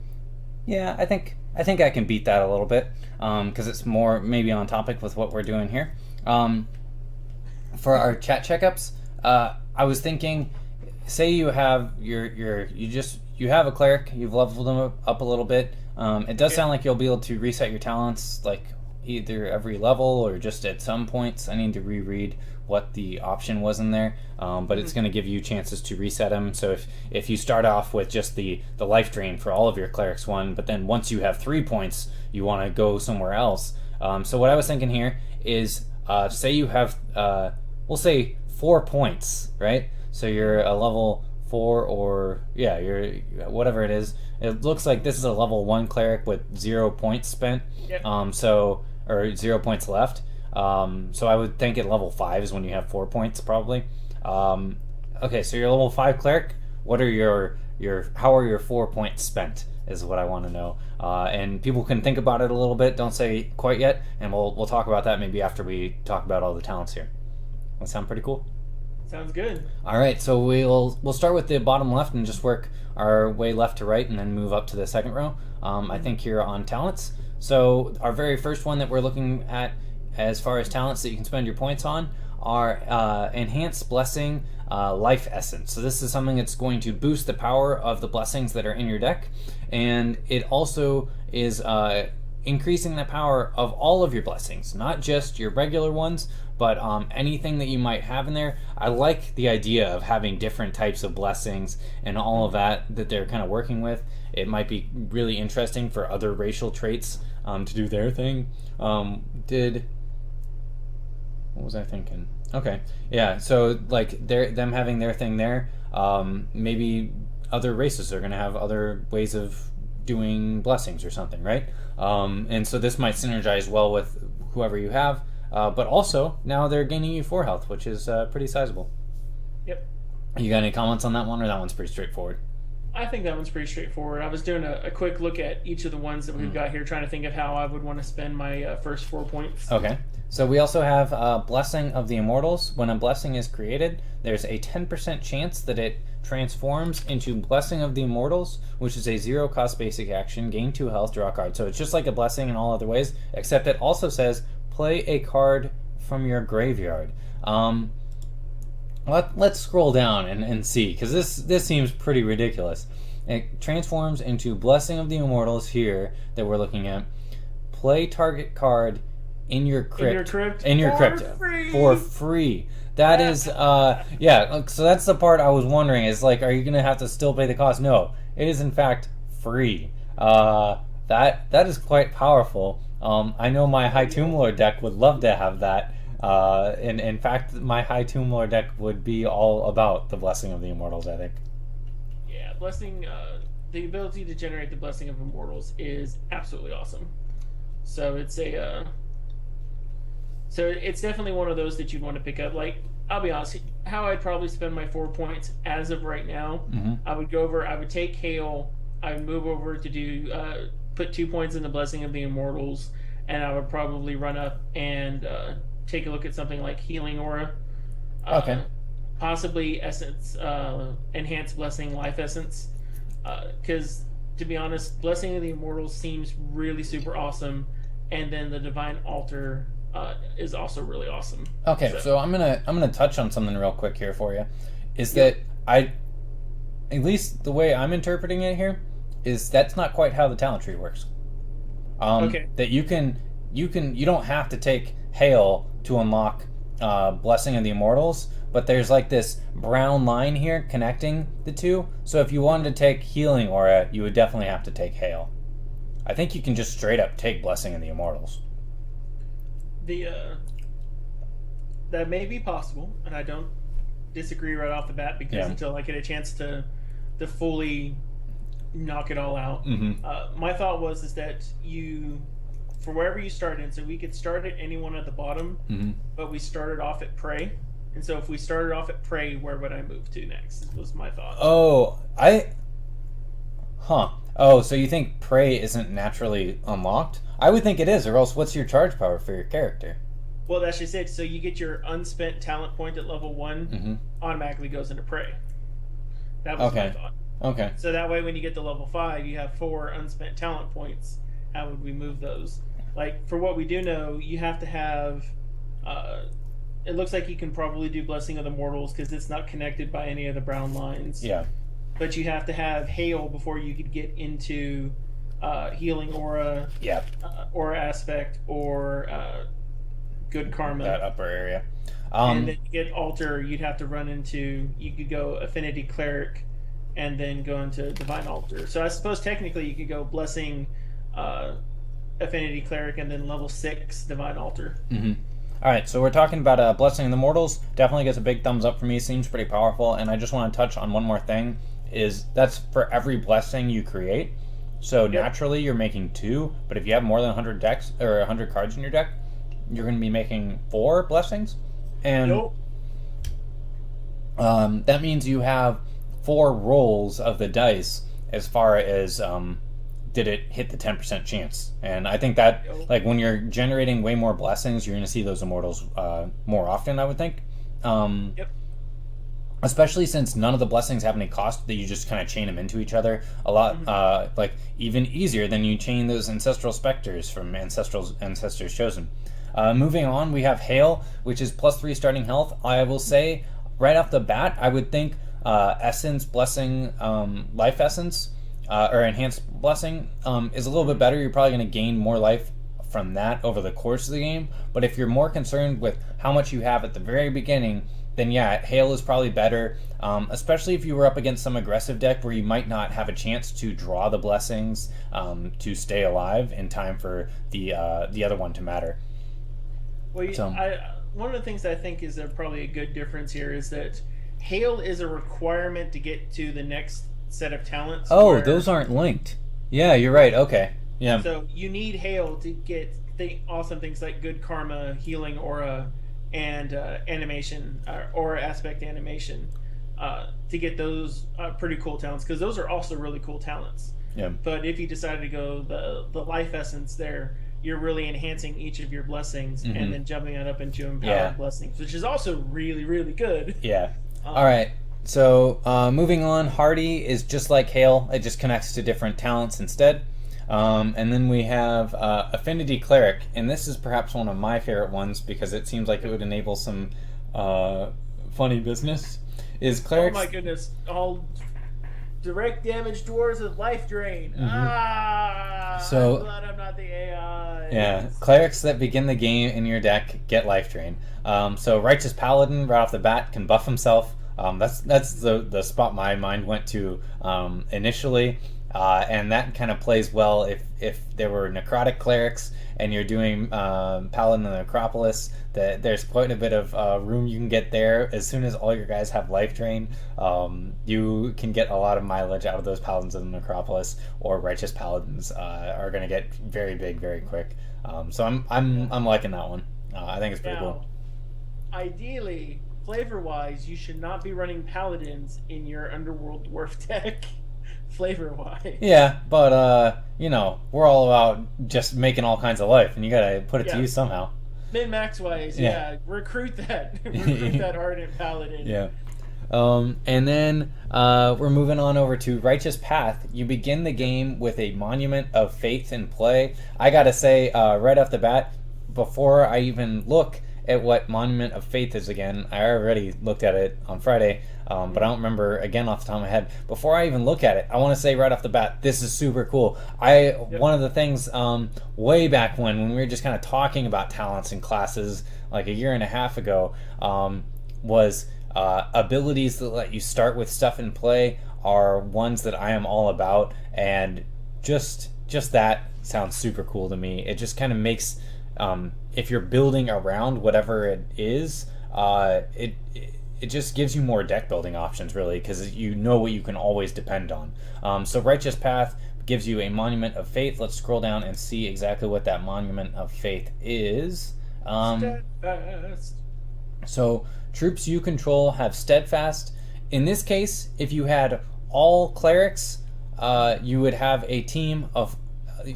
Yeah, I think I can beat that a little bit because it's more maybe on topic with what we're doing here. For our chat checkups, I was thinking, say you have you have a cleric, you've leveled them up a little bit. It does sound like you'll be able to reset your talents like either every level or just at some points. I need to reread what the option was in there, but it's going to give you chances to reset them. So if you start off with just the life drain for all of your clerics one, but then once you have 3 points, you want to go somewhere else. So what I was thinking here is, say you have, we'll say 4 points, right? So you're a level 4 or, yeah, you're whatever it is. It looks like this is a level 1 cleric with 0 points spent. Yep. Or 0 points left. So I would think at level 5 is when you have 4 points probably. Okay, so you're level 5 cleric. What are your how are your 4 points spent is what I want to know. And people can think about it a little bit. Don't say quite yet, and we'll talk about that maybe after we talk about all the talents here. That sound pretty cool? Sounds good. All right, so we'll start with the bottom left and just work our way left to right and then move up to the second row. I think here on talents. So our very first one that we're looking at as far as talents that you can spend your points on are Enhanced Blessing, Life Essence. So this is something that's going to boost the power of the blessings that are in your deck, and it also is increasing the power of all of your blessings, not just your regular ones, but anything that you might have in there. I like the idea of having different types of blessings and all of that they're kind of working with. It might be really interesting for other racial traits to do their thing. What was I thinking? Okay, yeah. So like them having their thing there. Maybe other races are going to have other ways of doing blessings or something, right? And so this might synergize well with whoever you have. But also now they're gaining you 4 health, which is pretty sizable. Yep. You got any comments on that one, or that one's pretty straightforward? I think that one's pretty straightforward. I was doing a quick look at each of the ones that we've got here, trying to think of how I would want to spend my first 4 points. Okay. So we also have Blessing of the Immortals. When a blessing is created, there's a 10% chance that it transforms into Blessing of the Immortals, which is a 0-cost basic action, gain 2 health, draw a card. So it's just like a blessing in all other ways, except it also says play a card from your graveyard. Let's scroll down and see, because this seems pretty ridiculous. It transforms into Blessing of the Immortals here that we're looking at. Play target card in your crypt. For free. That is, yeah. So that's the part I was wondering. Is like, are you gonna have to still pay the cost? No, it is in fact free. That is quite powerful. I know my High Tomb Lord deck would love to have that. And in fact, my High Tomb Lord deck would be all about the Blessing of the Immortals, I think. Yeah, Blessing, the ability to generate the Blessing of Immortals is absolutely awesome. So it's it's definitely one of those that you'd want to pick up. Like, I'll be honest, how I'd probably spend my 4 points as of right now, I would go over, I would take Hail, I would move over to do, put 2 points in the Blessing of the Immortals, and I would probably run up and take a look at something like Healing Aura. Okay. Possibly Essence, Enhanced Blessing, Life Essence. Because, to be honest, Blessing of the Immortals seems really super awesome, and then the Divine Altar is also really awesome. Okay, so I'm gonna touch on something real quick here for you. Is that at least the way I'm interpreting it here, is that's not quite how the talent tree works. Okay. That you don't have to take Hail to unlock Blessing of the Immortals, but there's like this brown line here connecting the two. So if you wanted to take Healing Aura, you would definitely have to take Hail. I think you can just straight up take Blessing of the Immortals. That may be possible, and I don't disagree right off the bat, because until I get a chance to fully knock it all out, my thought is that you, for wherever you start in, so we could start at anyone at the bottom, but we started off at Prey, and so if we started off at Prey, where would I move to next? Was my thought. So you think Prey isn't naturally unlocked? I would think it is, or else what's your charge power for your character? Well, that's just it. So you get your unspent talent point at level 1, automatically goes into prey. That was my thought. Okay. So that way, when you get to level 5, you have 4 unspent talent points. How would we move those? Like, for what we do know, you have to have... it looks like you can probably do Blessing of the Mortals because it's not connected by any of the brown lines. Yeah. But you have to have Hail before you could get into Healing Aura, Aura Aspect, or Good Karma. That upper area. And then to get Altar, you'd have to run into... You could go Affinity Cleric and then go into Divine Altar. So I suppose technically you could go Blessing, Affinity Cleric, and then level 6 Divine Altar. All right, so we're talking about Blessing of the Mortals. Definitely gets a big thumbs up for me. Seems pretty powerful. And I just want to touch on one more thing. Is that's for every blessing you create. So naturally you're making 2, but if you have more than 100 decks or 100 cards in your deck, you're going to be making 4 blessings. And that means you have 4 rolls of the dice as far as did it hit the 10% chance. And I think that like when you're generating way more blessings, you're going to see those immortals more often, I would think. Especially since none of the blessings have any cost, that you just kind of chain them into each other a lot, like even easier than you chain those ancestral specters from Ancestors Chosen. Moving on, we have Hail, which is +3 starting health. I will say, right off the bat, I would think Essence, Blessing, Life Essence, or Enhanced Blessing is a little bit better. You're probably going to gain more life from that over the course of the game. But if you're more concerned with how much you have at the very beginning, then yeah, Hail is probably better, especially if you were up against some aggressive deck where you might not have a chance to draw the blessings to stay alive in time for the other one to matter. Well, one of the things I think is probably a good difference here is that Hail is a requirement to get to the next set of talents. Oh, those aren't linked. Yeah, you're right. Okay. Yeah. So you need Hail to get awesome things like Good Karma, Healing Aura, and animation, Aura Aspect animation, to get those pretty cool talents, because those are also really cool talents. Yeah. But if you decide to go the Life Essence there, you're really enhancing each of your blessings and then jumping it up into Empowered Blessings, which is also really, really good. Yeah. All right. So moving on, Hardy is just like Hail. It just connects to different talents instead. And then we have Affinity Cleric, and this is perhaps one of my favorite ones because it seems like it would enable some funny business. Is Cleric? Oh my goodness! All direct damage dwarves with life drain. So, I'm glad I'm not the AI. Yeah, clerics that begin the game in your deck get life drain. So Righteous Paladin right off the bat can buff himself. That's the spot my mind went to initially. And that kind of plays well if there were necrotic clerics and you're doing Paladin of the Necropolis, that there's quite a bit of room you can get there. As soon as all your guys have life drain, you can get a lot of mileage out of those Paladins of the Necropolis, or Righteous Paladins are going to get very big very quick. So I'm liking that one. I think it's pretty cool. Ideally, flavor-wise, you should not be running Paladins in your Underworld Dwarf deck. Flavor-wise. Yeah, but, we're all about just making all kinds of life, and you gotta put it to use somehow. Min-max-wise, recruit that. Recruit that Ardent Paladin. Yeah. And then we're moving on over to Righteous Path. You begin the game with a Monument of Faith in play. I gotta say, right off the bat, before I even look at what Monument of Faith is again, I already looked at it on Friday, but I don't remember again off the top of my head. Before I even look at it, I want to say right off the bat, this is super cool. One of the things way back when we were just kind of talking about talents and classes like a year and a half ago, was abilities that let you start with stuff in play are ones that I am all about, and just that sounds super cool to me. It just kind of makes if you're building around whatever it is, it just gives you more deck building options, really, because you know what you can always depend on. So Righteous Path gives you a Monument of Faith. Let's scroll down and see exactly what that Monument of Faith is. So troops you control have Steadfast. In this case, if you had all clerics, you would have a team of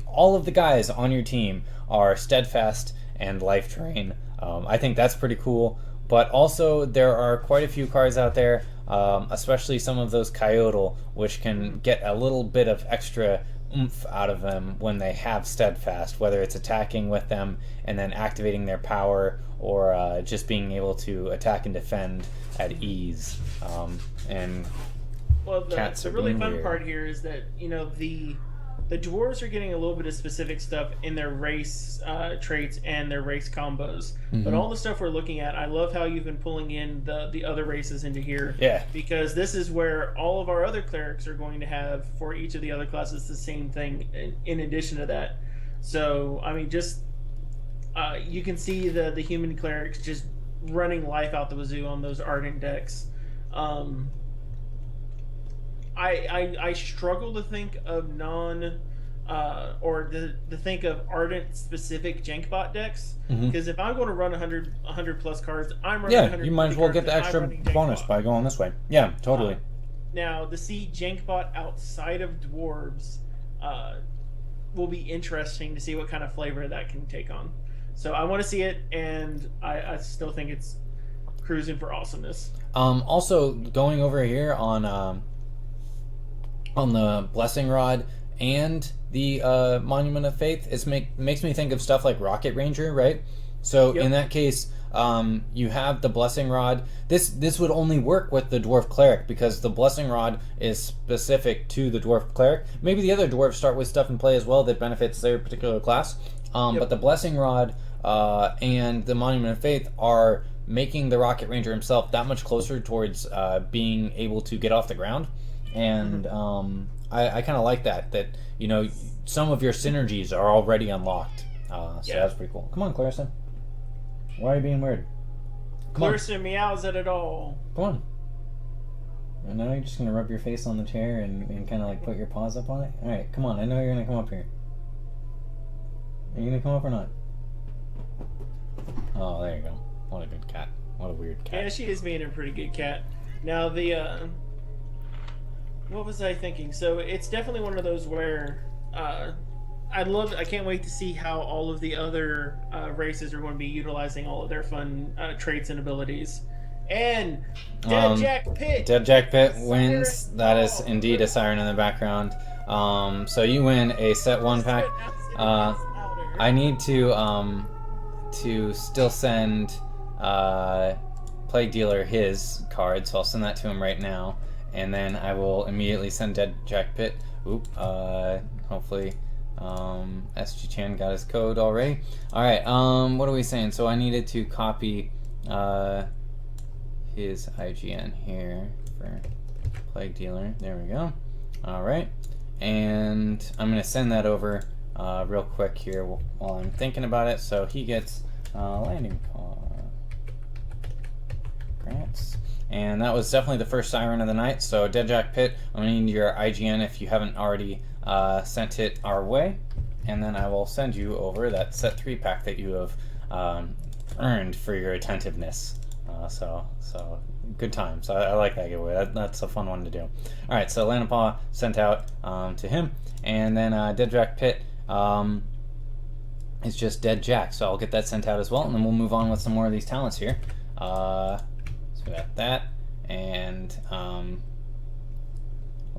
all of the guys on your team are steadfast and life drain. I think that's pretty cool. But also, there are quite a few cards out there, especially some of those Coyotal, which can get a little bit of extra oomph out of them when they have steadfast, whether it's attacking with them and then activating their power, or just being able to attack and defend at ease. And well, the really fun part here is that, you know, the dwarves are getting a little bit of specific stuff in their race traits and their race combos. But all the stuff we're looking at, I love how you've been pulling in the other races into here. Yeah. Because this is where all of our other clerics are going to have, for each of the other classes, the same thing in addition to that. So, I mean, just you can see the human clerics just running life out the wazoo on those Ardent decks. I struggle to think of to think of Ardent specific Jankbot decks, because if I'm going to run 100 plus cards, I'm running 100. You might as well get the extra bonus by going this way. Yeah, totally. Now, to see Jankbot outside of dwarves will be interesting to see what kind of flavor that can take on. So I want to see it, and I still think it's cruising for awesomeness. Also, going over here on the Blessing Rod and the Monument of Faith, makes me think of stuff like Rocket Ranger, right? So in that case, you have the Blessing Rod. This would only work with the Dwarf Cleric, because the Blessing Rod is specific to the Dwarf Cleric. Maybe the other dwarves start with stuff in play as well that benefits their particular class. But the Blessing Rod and the Monument of Faith are making the Rocket Ranger himself that much closer towards being able to get off the ground. And I kind of like that, you know, some of your synergies are already unlocked. So that's pretty cool. Come on, Clarissa. Why are you being weird? Clarissa meows at it all. Come on. And now you're just going to rub your face on the chair and kind of like put your paws up on it? Alright, come on. I know you're going to come up here. Are you going to come up or not? Oh, there you go. What a good cat. What a weird cat. Yeah, she is being a pretty good cat. Now, what was I thinking? So it's definitely one of those where I can't wait to see how all of the other races are going to be utilizing all of their fun traits and abilities. And Dead Jack Pit wins. That is indeed a siren in the background. So you win a set 1 pack. I need to still send Plague Dealer his card, so I'll send that to him right now. And then I will immediately send Dead Jack Pit. Hopefully SG Chan got his code already. Alright, what are we saying? So I needed to copy his IGN here for Plague Dealer. There we go. Alright. And I'm going to send that over real quick here while I'm thinking about it. So he gets landing grants. And that was definitely the first siren of the night. So Dead Jack Pit, I'm going to need your IGN if you haven't already sent it our way. And then I will send you over that set 3 pack that you have earned for your attentiveness. So good times. I like that giveaway. That's a fun one to do. Alright, so Lanapaw sent out to him. And then Dead Jack Pit is just Dead Jack. So I'll get that sent out as well. And then we'll move on with some more of these talents here. We got that, and what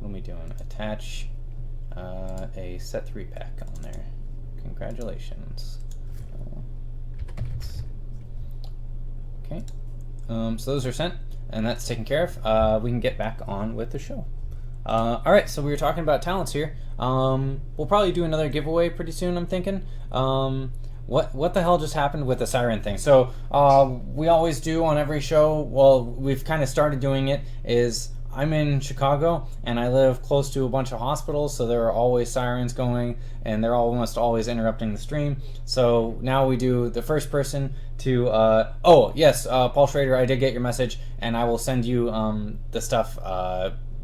are we doing? Attach a set 3 pack on there. Congratulations. Okay, so those are sent, and that's taken care of. We can get back on with the show. Alright, so we were talking about talents here. We'll probably do another giveaway pretty soon, I'm thinking. What the hell just happened with the siren thing? So we always do on every show, well, we've kind of started doing it, is I'm in Chicago and I live close to a bunch of hospitals, so there are always sirens going and they're almost always interrupting the stream. So now we do the first person to oh yes, Paul Schrader, I did get your message and I will send you the stuff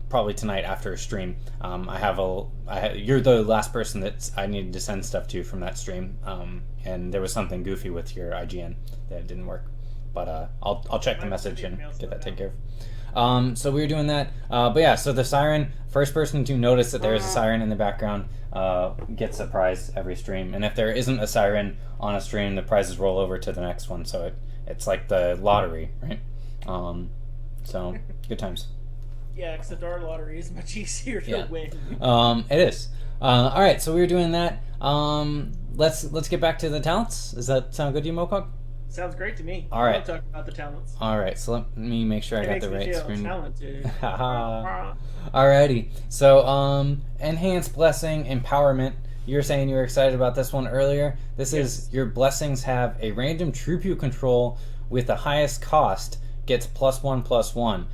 probably tonight after a stream. You're the last person that I needed to send stuff to from that stream, and there was something goofy with your IGN that didn't work, but I'll check the message and get that taken care of. So we were doing that, but yeah, so the siren, first person to notice that there is a siren in the background gets a prize every stream. And if there isn't a siren on a stream, the prizes roll over to the next one. So it's like the lottery, right? So good times. Yeah, except our lottery is much easier to win. It is. All right, so we were doing that. Let's get back to the talents. Does that sound good to you, Mokog? Sounds great to me. All right. I love talking about the talents. All right, so let me make sure I got the right screen. Talented. Alrighty. So, enhanced blessing empowerment. You were saying you were excited about this one earlier. This is your blessings have a random troop you control with the highest cost gets +1/+1.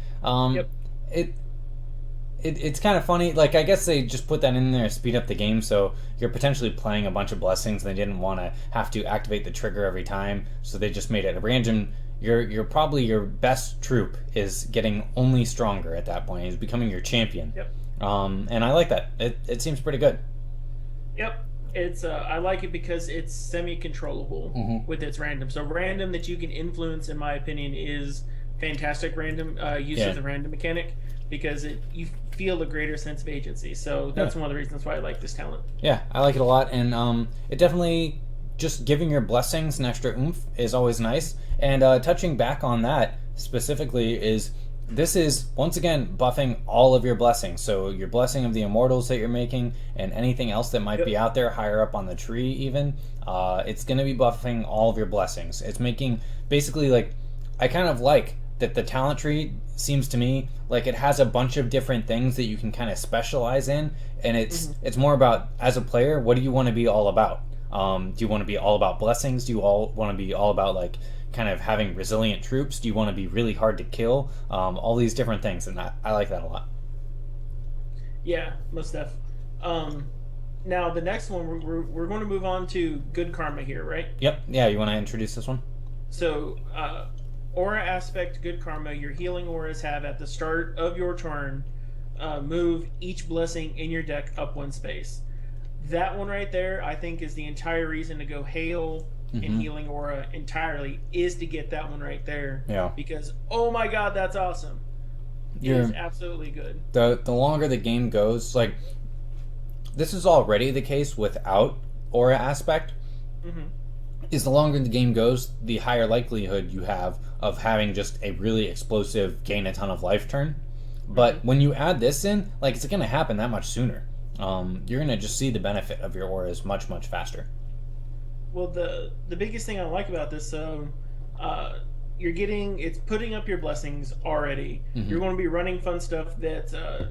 It's kind of funny. Like, I guess they just put that in there to speed up the game, so you're potentially playing a bunch of blessings. And they didn't want to have to activate the trigger every time, so they just made it a random. You're probably your best troop is getting only stronger at that point. He's becoming your champion. Yep. And I like that. It seems pretty good. Yep. It's I like it because it's semi-controllable with its random. So random that you can influence, in my opinion, is fantastic. Random use of the random mechanic, because you feel a greater sense of agency. So that's one of the reasons why I like this talent. Yeah, I like it a lot, and it definitely just giving your blessings an extra oomph is always nice. And touching back on that specifically is this is once again buffing all of your blessings. So your blessing of the immortals that you're making and anything else that might be out there higher up on the tree even, it's going to be buffing all of your blessings. It's making basically like, I kind of like that the talent tree seems to me like it has a bunch of different things that you can kind of specialize in, and it's more about, as a player, what do you want to be all about? Do you want to be all about blessings? Do you all want to be all about like kind of having resilient troops? Do you want to be really hard to kill? All these different things, and I like that a lot. Yeah, most def. Now the next one we're going to move on to good karma here, right? Yep. Yeah, you want to introduce this one? So aura aspect good karma, your healing auras have at the start of your turn move each blessing in your deck up one space. That one right there, I think, is the entire reason to go hail and healing aura entirely, is to get that one right there. Yeah. Because, oh my god, that's awesome. It is absolutely good. The longer the game goes, like, this is already the case without aura aspect, is the longer the game goes, the higher likelihood you have of having just a really explosive gain a ton of life turn. But when you add this in, like, it's going to happen that much sooner. You're going to just see the benefit of your auras much, much faster. Well, the biggest thing I like about this, you're getting, it's putting up your blessings already. You're going to be running fun stuff that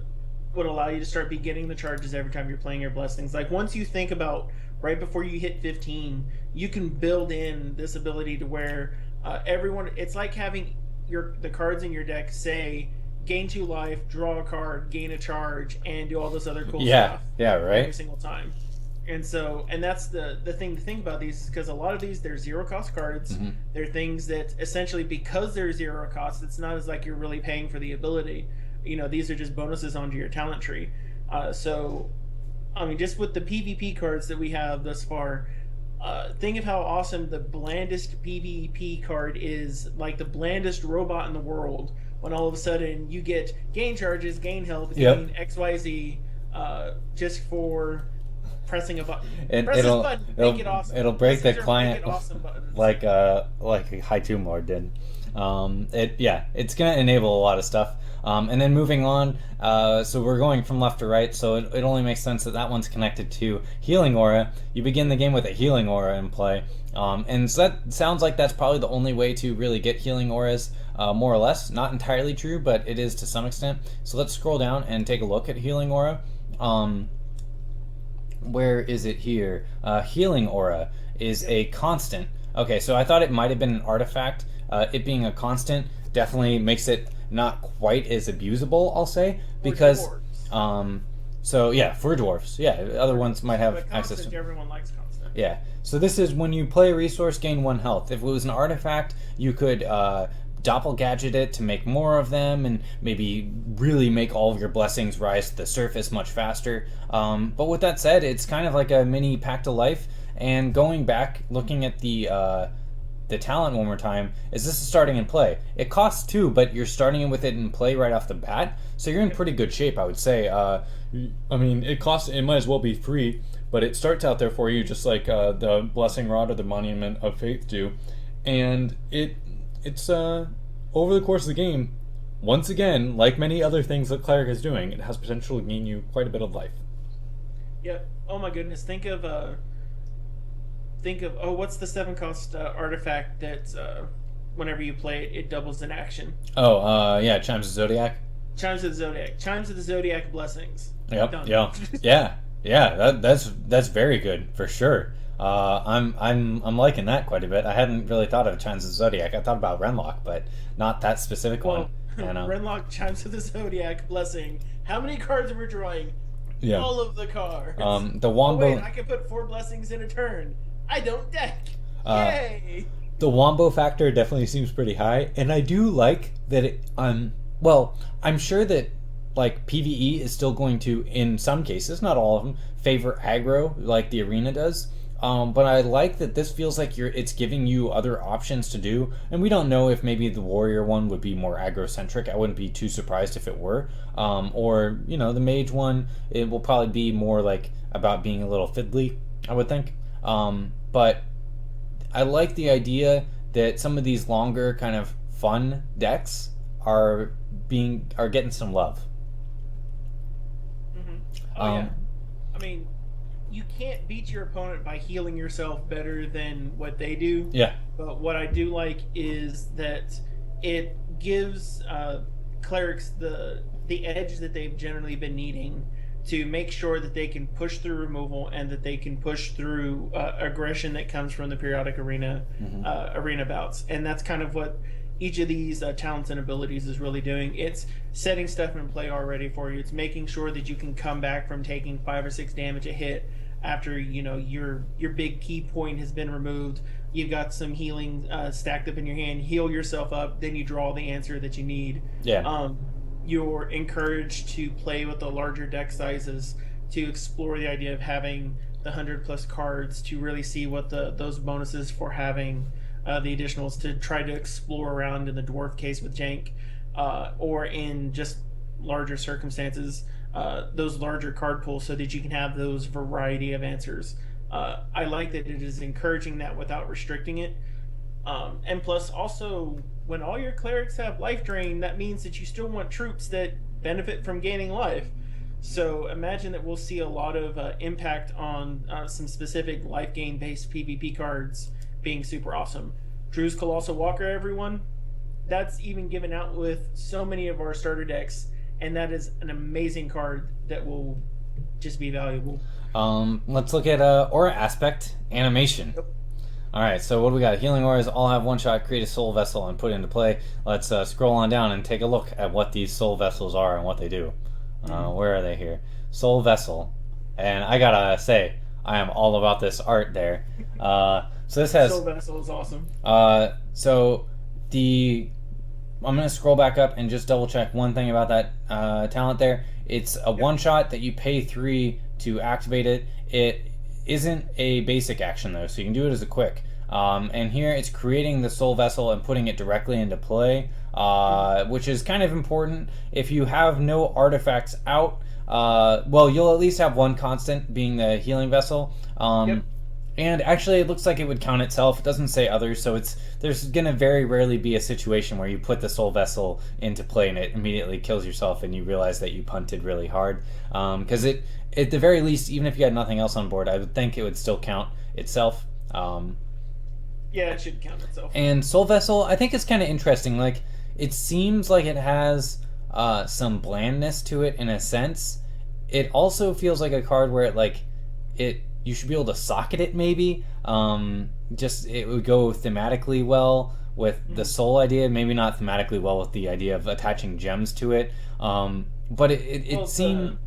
would allow you to start getting the charges every time you're playing your blessings. Like, once you think about right before you hit 15, you can build in this ability to where everyone, it's like having the cards in your deck say, gain 2 life, draw a card, gain a charge, and do all this other cool stuff. Yeah, right. Every single time. And so, and that's the thing to think about these, is because a lot of these, they're zero cost cards. They're things that essentially, because they're zero cost, it's not as like you're really paying for the ability. You know, these are just bonuses onto your talent tree. So, I mean, just with the PvP cards that we have thus far, think of how awesome the blandest PvP card is, like the blandest robot in the world, when all of a sudden you get gain charges, gain health, gain XYZ, just for pressing a button. Press this button, make it awesome. It'll break the client like High Tomb Lord did. It's gonna enable a lot of stuff. And then moving on, so we're going from left to right, so it only makes sense that one's connected to healing aura. You begin the game with a healing aura in play, and so that sounds like that's probably the only way to really get healing auras, more or less. Not entirely true, but it is to some extent. So let's scroll down and take a look at healing aura. Where is it here? Healing aura is a constant. Okay, so I thought it might have been an artifact. It being a constant definitely makes it not quite as abusable, I'll say, because so yeah, for dwarves, yeah, other ones might have access to. Everyone likes constant. Yeah, so this is when you play a resource, gain 1 health. If it was an artifact, you could doppelgadget it to make more of them and maybe really make all of your blessings rise to the surface much faster. But with that said, it's kind of like a mini pact of life. And going back, looking at the the talent one more time is this is starting in play. It costs 2, but you're starting with it in play right off the bat, so you're in pretty good shape, I would say. I mean, it might as well be free, but it starts out there for you just like the Blessing Rod or the Monument of Faith do, and it's over the course of the game, once again, like many other things that Cleric is doing, it has potential to gain you quite a bit of life. Yep. Oh my goodness. Think of what's the 7-cost artifact that's whenever you play it, it doubles in action. Yeah, Chimes of Zodiac. Chimes of the Zodiac. Chimes of the Zodiac blessings. Yep. Done. Yeah. That's very good for sure. I'm liking that quite a bit. I hadn't really thought of Chimes of the Zodiac. I thought about Renlock, but not that specific one. Renlock, Chimes of the Zodiac, Blessing. How many cards are we drawing? Yeah. All of the cards. The Wombo. Oh, wait, I can put 4 blessings in a turn. I don't deck. Yay! The Wombo factor definitely seems pretty high, and I do like that it. Well, I'm sure that like PvE is still going to, in some cases, not all of them, favor aggro like the arena does. But I like that this feels like it's giving you other options to do, and we don't know if maybe the warrior one would be more aggro-centric. I wouldn't be too surprised if it were. Or, the mage one, it will probably be more like about being a little fiddly, I would think. But I like the idea that some of these longer kind of fun decks are getting some love. Mm-hmm. Oh, yeah. I mean, you can't beat your opponent by healing yourself better than what they do. Yeah. But what I do like is that it gives clerics the edge that they've generally been needing to make sure that they can push through removal and that they can push through aggression that comes from the periodic arena bouts. And that's kind of what each of these talents and abilities is really doing. It's setting stuff in play already for you. It's making sure that you can come back from taking 5 or 6 damage a hit after your big key point has been removed. You've got some healing stacked up in your hand. Heal yourself up, then you draw the answer that you need. Yeah. You're encouraged to play with the larger deck sizes, to explore the idea of having the 100+ cards, to really see what those bonuses for having the additionals, to try to explore around in the dwarf case with Jank, or in just larger circumstances, those larger card pools, so that you can have those variety of answers. I like that it is encouraging that without restricting it. And plus, also, when all your clerics have life drain, that means that you still want troops that benefit from gaining life. So imagine that we'll see a lot of impact on some specific life gain based PvP cards being super awesome. Drew's Colossal Walker, everyone, that's even given out with so many of our starter decks, and that is an amazing card that will just be valuable. Let's look at Aura Aspect Animation. Yep. Alright, so what do we got? Healing Auras all have one shot, create a Soul Vessel, and put it into play. Let's scroll on down and take a look at what these Soul Vessels are and what they do. Where are they here? Soul Vessel. And I gotta say, I am all about this art there. So this has... Soul Vessel is awesome. I'm going to scroll back up and just double check one thing about that talent there. It's a one shot that you pay 3 to activate it. It isn't a basic action though, so you can do it as a quick. And here it's creating the Soul Vessel and putting it directly into play, which is kind of important. If you have no artifacts out, well, you'll at least have one constant, being the Healing Vessel. And actually, it looks like it would count itself. It doesn't say others, so there's going to very rarely be a situation where you put the Soul Vessel into play and it immediately kills yourself and you realize that you punted really hard. Because at the very least, even if you had nothing else on board, I would think it would still count itself. Yeah, it should count itself. And Soul Vessel, I think it's kind of interesting. Like, it seems like it has some blandness to it in a sense. It also feels like a card where you should be able to socket it, maybe. Just it would go thematically well with the soul idea, maybe not thematically well with the idea of attaching gems to it. But it seemed...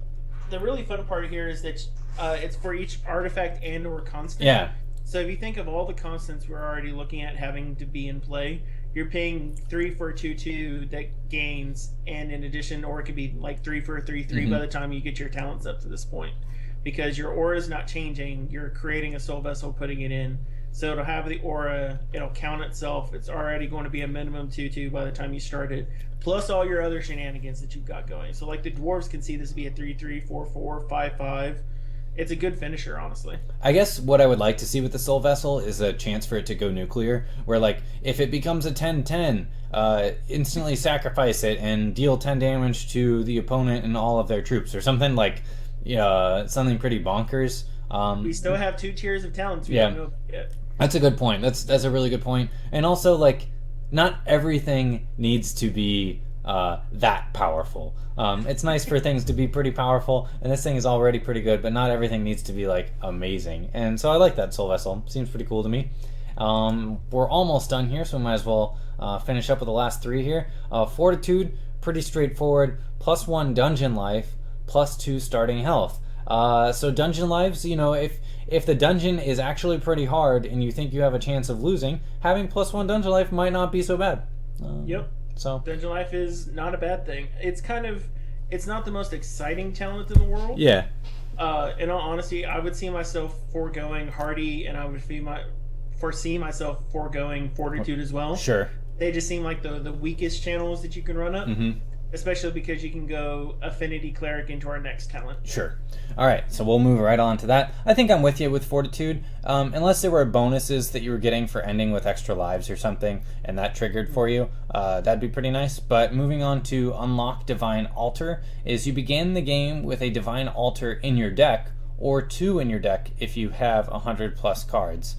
The really fun part here is that it's for each artifact and or constant. Yeah. So if you think of all the constants we're already looking at having to be in play, you're paying 3 for a 2/2 that gains, and in addition, or it could be like 3 for a 3/3 by the time you get your talents up to this point. Because your aura is not changing, you're creating a Soul Vessel, putting it in. So it'll have the aura, it'll count itself. It's already going to be a minimum 2/2 by the time you start it, plus all your other shenanigans that you've got going. So like the dwarves can see this be a 3/3, 4/4, 5/5. It's a good finisher, honestly. I guess what I would like to see with the Soul Vessel is a chance for it to go nuclear, where like if it becomes a 10/10, instantly sacrifice it and deal 10 damage to the opponent and all of their troops, or something like, something pretty bonkers. We still have 2 tiers of talents we Yeah. don't know about yet. That's a good point. That's a really good point. And also, like, not everything needs to be that powerful. It's nice for things to be pretty powerful, and this thing is already pretty good, but not everything needs to be, like, amazing. And so I like that Soul Vessel. Seems pretty cool to me. We're almost done here, so we might as well finish up with the last 3 here. Fortitude, pretty straightforward. +1 dungeon life, +2 starting health. So dungeon lives, if the dungeon is actually pretty hard and you think you have a chance of losing, having +1 dungeon life might not be so bad. Yep. So Dungeon life is not a bad thing. It's not the most exciting talent in the world. yeah, In all honesty, I would see myself foregoing Hardy, and I would foresee myself foregoing Fortitude as well. sure. They just seem like the weakest channels that you can run up, especially because you can go Affinity Cleric into our next talent. Sure. All right, so we'll move right on to that. I think I'm with you with Fortitude. Unless there were bonuses that you were getting for ending with extra lives or something, and that triggered for you, that'd be pretty nice. But moving on to unlock Divine Altar, is you begin the game with a Divine Altar in your deck, or 2 in your deck if you have 100+ cards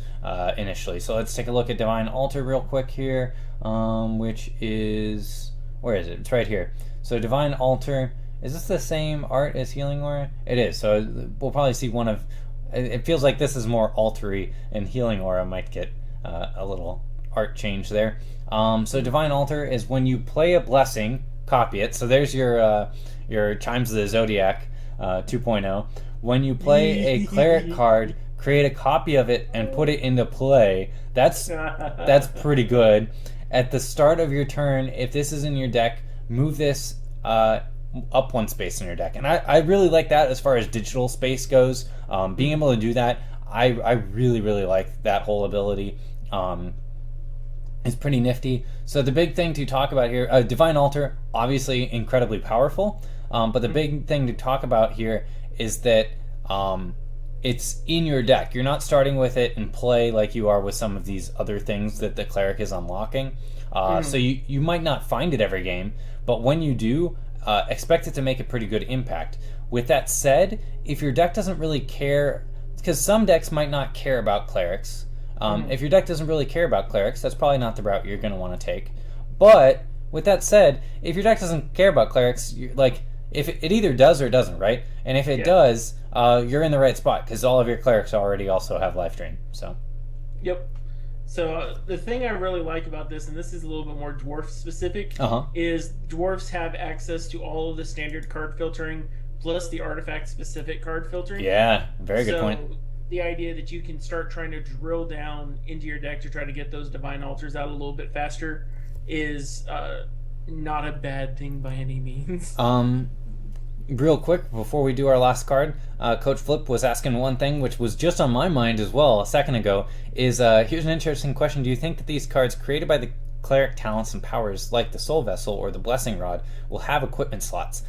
initially. So let's take a look at Divine Altar real quick here, which is... Where is it? It's right here. So Divine Altar, is this the same art as Healing Aura? It is. So we'll probably see one of... It feels like this is more altar-y, and Healing Aura might get a little art change there. So Divine Altar is when you play a blessing, copy it. So there's your Chimes of the Zodiac 2.0. When you play a Cleric card, create a copy of it and put it into play. That's pretty good. At the start of your turn, if this is in your deck, move this up 1 space in your deck. And I really like that as far as digital space goes. Being able to do that, I really, really like that whole ability. It's pretty nifty. So the big thing to talk about here, Divine Altar, obviously incredibly powerful. But the big thing to talk about here is that it's in your deck. You're not starting with it in play like you are with some of these other things that the Cleric is unlocking. So you might not find it every game, but when you do, expect it to make a pretty good impact. With that said, if your deck doesn't really care, because some decks might not care about Clerics. If your deck doesn't really care about Clerics, that's probably not the route you're going to want to take. But with that said, if your deck doesn't care about Clerics, if it either does or it doesn't, right? And if it does, you're in the right spot because all of your Clerics already also have Life Drain. So. Yep. So the thing I really like about this, and this is a little bit more dwarf specific, is dwarves have access to all of the standard card filtering plus the artifact specific card filtering. Yeah, very good point. The idea that you can start trying to drill down into your deck to try to get those Divine Altars out a little bit faster is not a bad thing by any means. Real quick, before we do our last card, Coach Flip was asking one thing, which was just on my mind as well a second ago, is here's an interesting question. Do you think that these cards created by the Cleric talents and powers, like the Soul Vessel or the Blessing Rod, will have equipment slots?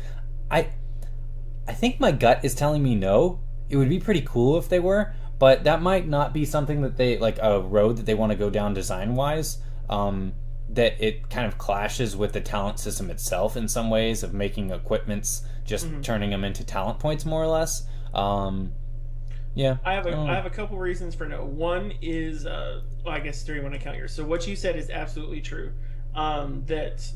I think my gut is telling me no. It would be pretty cool if they were, but that might not be something that they, like a road that they want to go down design-wise. That it kind of clashes with the talent system itself in some ways of making equipments, just turning them into talent points more or less. Yeah. I have a couple reasons for no. One is, I guess 3 when I count yours. So what you said is absolutely true. That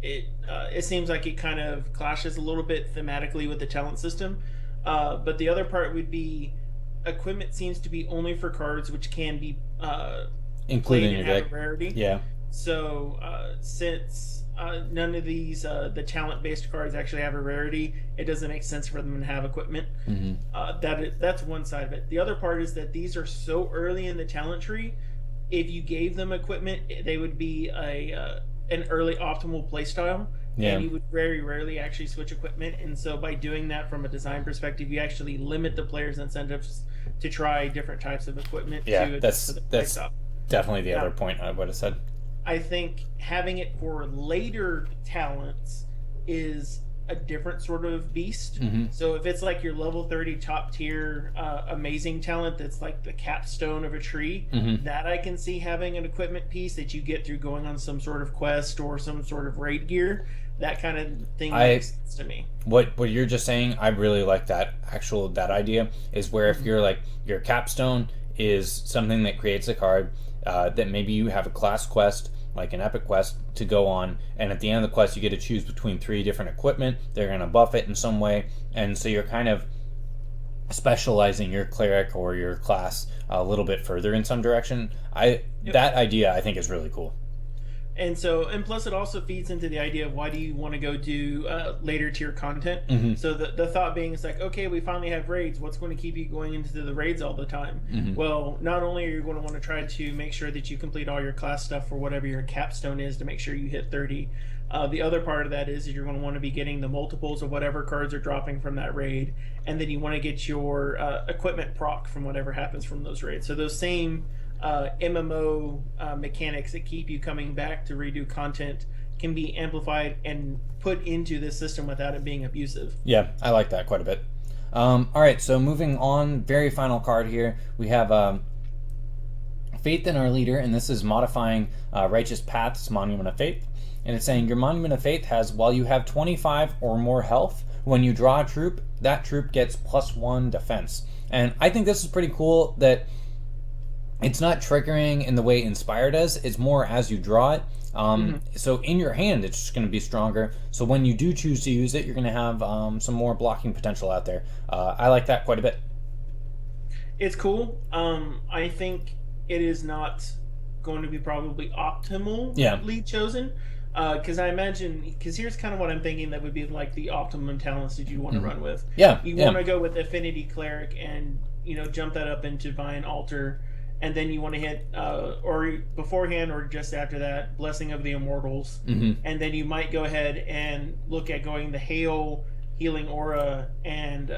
it seems like it kind of clashes a little bit thematically with the talent system. But the other part would be equipment seems to be only for cards which can be included in your deck. Rarity. Yeah. So since none of these the talent-based cards actually have a rarity, it doesn't make sense for them to have equipment. That's one side of it. The other part is that these are so early in the talent tree. If you gave them equipment, they would be an early optimal playstyle. Yeah. And you would very rarely actually switch equipment. And so by doing that from a design perspective, you actually limit the player's incentives to try different types of equipment Yeah, to adjust that's to the play that's style. definitely the other Now, point I would have said. I think having it for later talents is a different sort of beast. Mm-hmm. So if it's like your level 30 top tier amazing talent that's like the capstone of a tree, Mm-hmm. that I can see having an equipment piece that you get through going on some sort of quest or some sort of raid gear. That kind of thing I makes sense to me. what you're just saying, I really like that idea is where if Mm-hmm. you're like your capstone is something that creates a card that maybe you have a class quest like an epic quest to go on, and at the end of the quest you get to choose between 3 different equipment. They're going to buff it in some way, and so you're kind of specializing your cleric or your class a little bit further in some direction. I Yep. That idea I think is really cool. And so, and plus, it also feeds into the idea of why do you want to go do later tier content? Mm-hmm. So the thought being, it's like, okay, we finally have raids. What's going to keep you going into the raids all the time? Mm-hmm. Well, not only are you going to want to try to make sure that you complete all your class stuff for whatever your capstone is to make sure you hit 30. The other part of that is you're going to want to be getting the multiples of whatever cards are dropping from that raid, and then you want to get your equipment proc from whatever happens from those raids. So those same MMO mechanics that keep you coming back to redo content can be amplified and put into this system without it being abusive. Yeah, I like that quite a bit. All right, so moving on, very final card here. We have Faith in our leader, and this is modifying Righteous Path's Monument of Faith. And it's saying your Monument of Faith has, while you have 25 or more health, when you draw a troop, that troop gets +1 defense. And I think this is pretty cool that it's not triggering in the way Inspire does. It's more as you draw it. So in your hand, it's just going to be stronger. So when you do choose to use it, you're going to have some more blocking potential out there. I like that quite a bit. It's cool. I think it is not going to be probably optimally chosen. Because I imagine, because here's kind of what I'm thinking that would be like the optimum talents that you want to run with. Yeah. You want to go with Affinity Cleric and, jump that up into Divine Altar. And then you want to hit, or beforehand or just after that, Blessing of the Immortals. Mm-hmm. And then you might go ahead and look at going the Hail, Healing Aura, and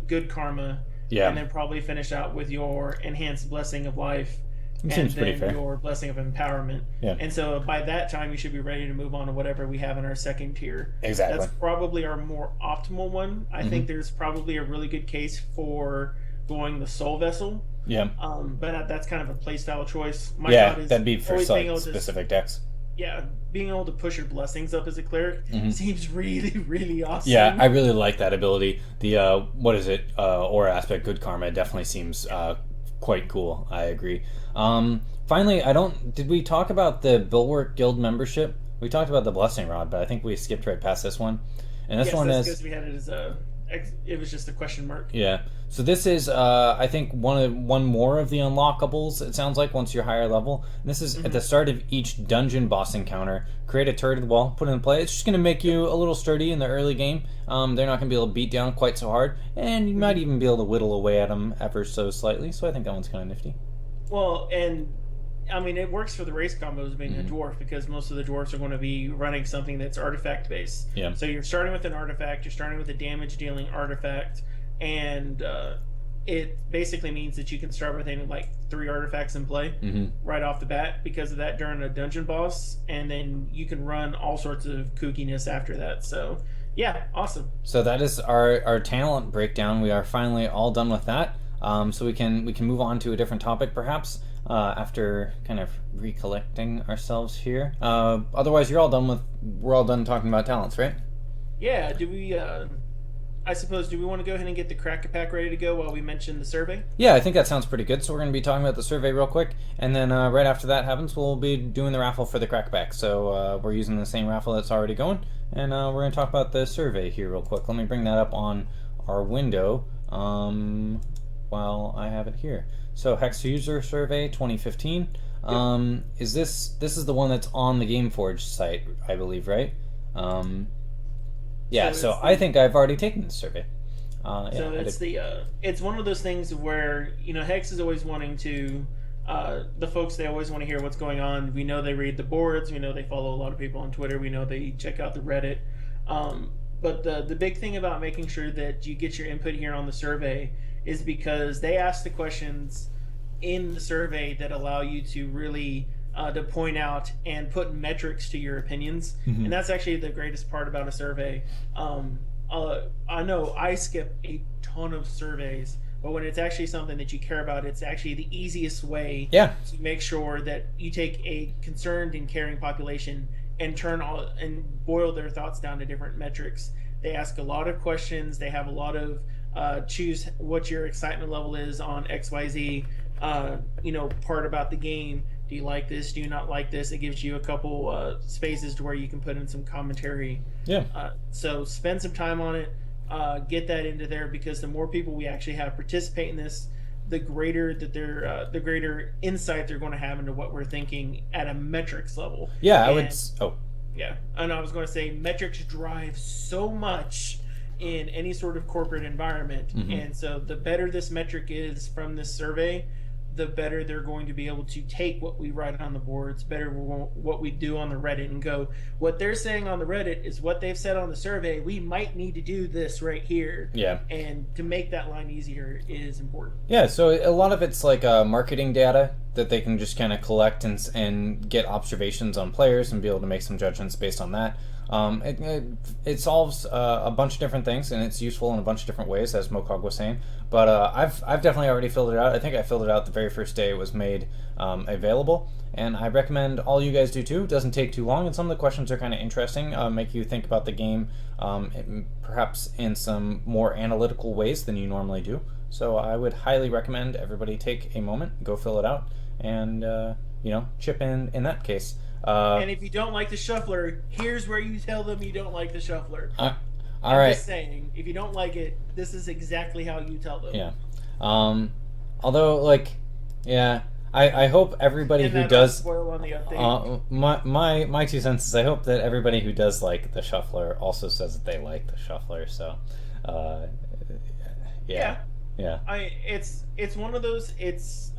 Good Karma. Yeah. And then probably finish out with your Enhanced Blessing of Life. It seems and then pretty fair. your Blessing of Empowerment. Yeah. And so by that time, you should be ready to move on to whatever we have in our second tier. Exactly. That's probably our more optimal one. I think there's probably a really good case for going the Soul Vessel. Yeah. But that's kind of a playstyle choice. My yeah, thought is that'd be for always being able specific decks. Yeah, being able to push your blessings up as a cleric seems really, really awesome. Yeah, I really like that ability. The aura aspect, Good Karma, definitely seems quite cool. I agree. Finally, did we talk about the Bulwark Guild membership? We talked about the Blessing Rod, but I think we skipped right past this one. And this one is because we had it as it was just a question mark. Yeah. So this is, I think, one more of the unlockables, it sounds like, once you're higher level. And this is at the start of each dungeon boss encounter. Create a turreted wall, put it in play. It's just going to make you a little sturdy in the early game. They're not going to be able to beat down quite so hard. And you might even be able to whittle away at them ever so slightly. So I think that one's kind of nifty. Well, and I mean, it works for the race combos being a dwarf because most of the dwarfs are going to be running something that's artifact based. Yeah. So you're starting with an artifact, you're starting with a damage dealing artifact, and it basically means that you can start with like 3 artifacts in play right off the bat because of that during a dungeon boss, and then you can run all sorts of kookiness after that. So yeah, awesome. So that is our talent breakdown. We are finally all done with that. So we can move on to a different topic perhaps. After kind of recollecting ourselves here. Otherwise, we're all done talking about talents, right? Yeah. Do we? I suppose. Do we want to go ahead and get the Crack-a-Pack ready to go while we mention the survey? Yeah, I think that sounds pretty good. So we're going to be talking about the survey real quick, and then right after that happens, we'll be doing the raffle for the Crack-a-Pack. So we're using the same raffle that's already going, and we're going to talk about the survey here real quick. Let me bring that up on our window while I have it here. So Hex User Survey 2015. Is this is the one that's on the GameForge site, I believe, right? Yeah. So I think I've already taken this survey. So it's it's one of those things where Hex is always wanting to. The folks, they always want to hear what's going on. We know they read the boards. We know they follow a lot of people on Twitter. We know they check out the Reddit. But the big thing about making sure that you get your input here on the survey is because they ask the questions in the survey that allow you to really to point out and put metrics to your opinions, and that's actually the greatest part about a survey. I know I skip a ton of surveys, but when it's actually something that you care about, it's actually the easiest way to make sure that you take a concerned and caring population and boil their thoughts down to different metrics. They ask a lot of questions. They have a lot of choose what your excitement level is on XYZ, part about the game. Do you like this? Do you not like this? It gives you a couple spaces to where you can put in some commentary. So spend some time on it. Get that into there, because the more people we actually have participate in this, the greater that the greater insight they're going to have into what we're thinking at a metrics level. Yeah, And I was going to say metrics drive so much in any sort of corporate environment, and so the better this metric is from this survey, the better they're going to be able to take what we write on the boards, better what we do on the Reddit, and go, what they're saying on the Reddit is what they've said on the survey. We might need to do this right here. And to make that line easier is important. So a lot of it's like marketing data that they can just kind of collect and get observations on players and be able to make some judgments based on that. It solves a bunch of different things, and it's useful in a bunch of different ways, as Mokog was saying. But I've definitely already filled it out. I think I filled it out the very first day it was made available, and I recommend all you guys do too. It doesn't take too long, and some of the questions are kind of interesting, make you think about the game perhaps in some more analytical ways than you normally do. So I would highly recommend everybody take a moment, go fill it out, and chip in that case. And if you don't like the shuffler, here's where you tell them you don't like the shuffler. All right. Just saying, if you don't like it, this is exactly how you tell them. Although, I hope everybody who does spoil on the update. My 2 cents is I hope that everybody who does like the shuffler also says that they like the shuffler. So, It's one of those. It's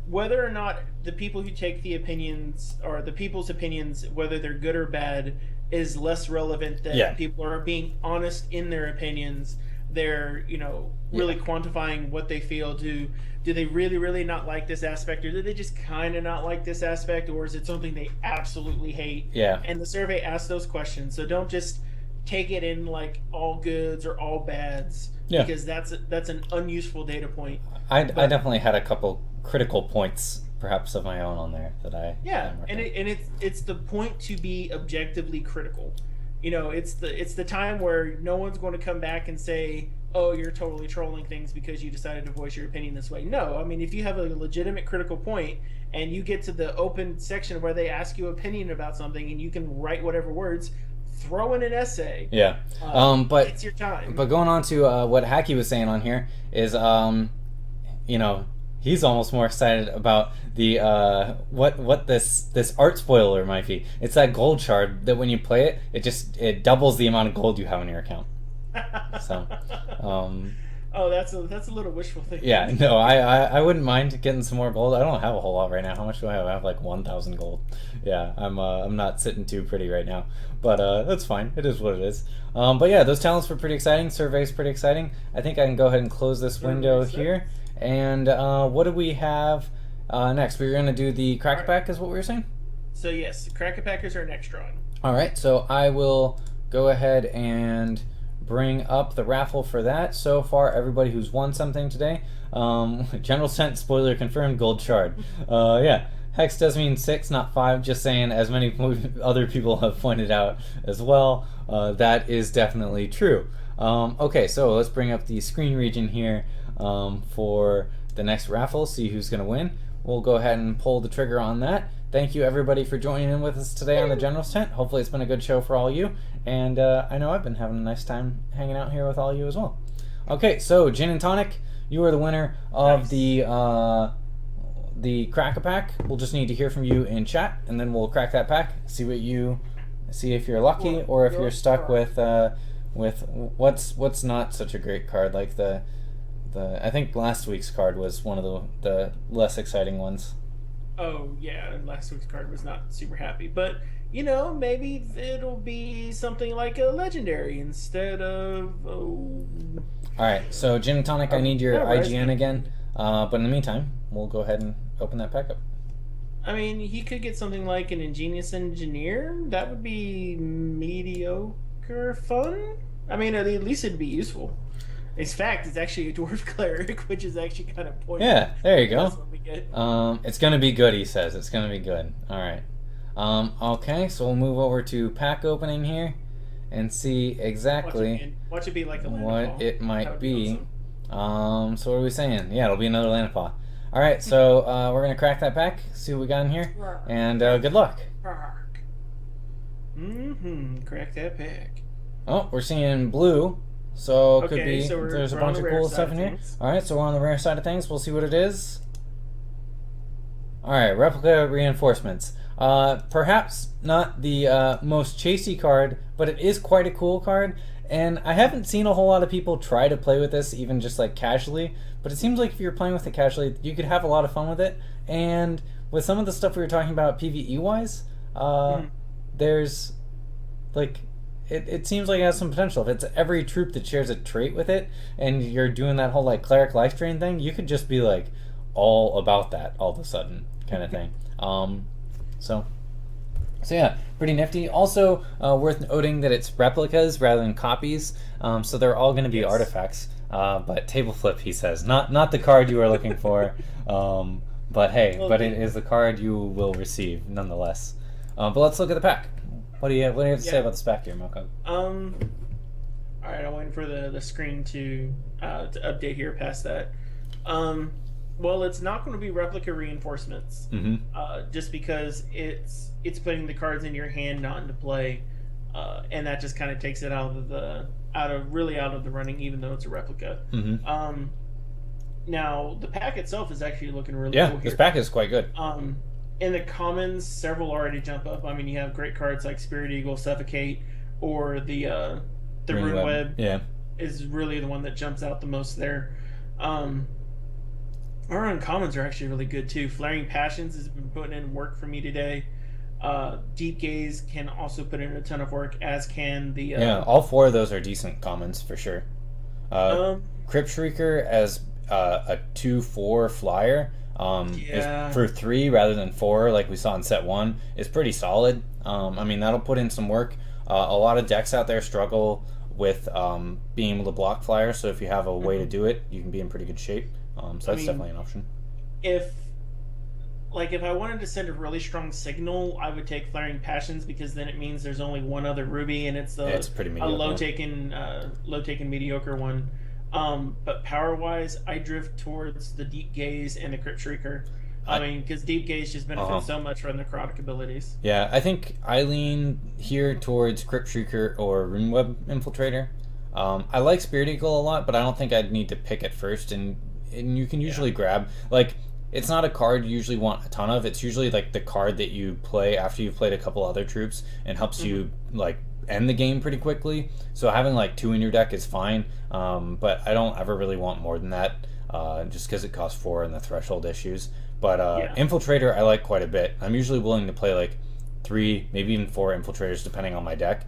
whether or not the people who take the opinions, or the people's opinions, whether they're good or bad, is less relevant than people are being honest in their opinions. They're really quantifying what they feel. Do they really not like this aspect, or do they just kind of not like this aspect, or is it something they absolutely hate? And the survey asks those questions, so don't just take it in like all goods or all bads, because that's an unuseful data point. I definitely had a couple critical points perhaps of my own on there that I it's the point to be objectively critical. It's the time where no one's going to come back and say, oh, you're totally trolling things because you decided to voice your opinion this way. No, I mean, if you have a legitimate critical point and you get to the open section where they ask you opinion about something and you can write whatever words, throw in an essay. But it's your time. But going on to what Hacky was saying on here is he's almost more excited about the what this art spoiler might be. It's that gold shard that when you play it, it doubles the amount of gold you have in your account. So, that's a little wishful thinking. Yeah, no, I wouldn't mind getting some more gold. I don't have a whole lot right now. How much do I have? I have like 1,000 gold. Yeah, I'm not sitting too pretty right now, but that's fine. It is what it is. But yeah, those talents were pretty exciting. Survey's pretty exciting. I think I can go ahead and close this window here. And what do we have next? We're going to do the Crack-A-Pack, is what we were saying? So yes, the Crack-A-Pack is our next drawing. All right, so I will go ahead and bring up the raffle for that. So far, everybody who's won something today, General Sent spoiler confirmed gold shard. Hex does mean 6, not 5, just saying, as many other people have pointed out as well. That is definitely true. Okay, so let's bring up the screen region here for the next raffle, see who's going to win. We'll go ahead and pull the trigger on that. Thank you everybody for joining in with us today on the General's Tent. Hopefully it's been a good show for all you, and I know I've been having a nice time hanging out here with all you as well. Okay, so Gin and Tonic, you are the winner of the Crack-A-Pack. We'll just need to hear from you in chat, and then we'll crack that pack, see if you're lucky, or if you're stuck with what's not such a great card, like I think last week's card was one of the less exciting ones. Oh yeah, last week's card was not super happy, but you know, maybe it'll be something like a legendary instead of All right, so Gin and Tonic, I need your IGN again. But in the meantime, we'll go ahead and open that pack up. I mean, he could get something like an Ingenious Engineer. That would be mediocre fun. I mean, at least it'd be useful. In fact, it's actually a Dwarf Cleric, which is actually kind of pointless. Yeah, there you go. That's what we get. It's going to be good, he says. It's going to be good. All right. Okay, so we'll move over to pack opening here and see exactly watch it be like a what it might be. Awesome. So what are we saying? Yeah, it'll be another Lanapaw. All right, so we're going to crack that pack, see what we got in here, and good luck. Crack that pack. Oh, we're seeing blue, so it could be, so there's a bunch of cool stuff in here. All right, so we're on the rare side of things. We'll see what it is. All right, replica reinforcements. Perhaps not the most chasey card, but it is quite a cool card. And I haven't seen a whole lot of people try to play with this, even just like casually. But it seems like if you're playing with it casually, you could have a lot of fun with it. And with some of the stuff we were talking about PvE-wise, there's like it seems like it has some potential. If it's every troop that shares a trait with it, and you're doing that whole like Cleric life drain thing, you could just be like all about that all of a sudden kind of thing. So yeah, pretty nifty. Also worth noting that it's replicas rather than copies, so they're all going to be artifacts. But table flip, he says, not the card you are looking for. But hey, but it is the card you will receive nonetheless. But let's look at the pack. What do you have to say about this pack here, Mokog? All right, I'm waiting for the screen to update here past that. Well, it's not going to be replica reinforcements, just because it's putting the cards in your hand, not into play, and that just kind of takes it out of the running, even though it's a replica. Now the pack itself is actually looking really cool here. This pack is quite good. In the commons, several already jump up. I mean, you have great cards like Spirit Eagle, Suffocate, or the Rune Web. Yeah, is really the one that jumps out the most there. Our uncommons are actually really good too. Flaring Passions has been putting in work for me today. Deep Gaze can also put in a ton of work, as can the... all four of those are decent commons for sure. Crypt Shrieker as a 2/4 flyer is for 3 rather than 4 like we saw in set 1 is pretty solid. I mean, that'll put in some work. A lot of decks out there struggle with being able to block flyers, so if you have a way to do it, you can be in pretty good shape. So that's definitely an option. If I wanted to send a really strong signal, I would take Flaring Passions, because then it means there's only one other Ruby, and it's pretty mediocre. A low taken mediocre one. But power wise, I drift towards the Deep Gaze and the Crypt Shrieker. I mean, because Deep Gaze just benefits so much from the necrotic abilities. Yeah, I think I lean here towards Crypt Shrieker or Rune Web Infiltrator. I like Spirit Eagle a lot, but I don't think I'd need to pick it first. And you can usually grab, like, it's not a card you usually want a ton of. It's usually like the card that you play after you've played a couple other troops and helps you like end the game pretty quickly. So having like 2 in your deck is fine, but I don't ever really want more than that, just because it costs 4 and the threshold issues. But Infiltrator I like quite a bit. I'm usually willing to play like 3, maybe even 4 Infiltrators depending on my deck.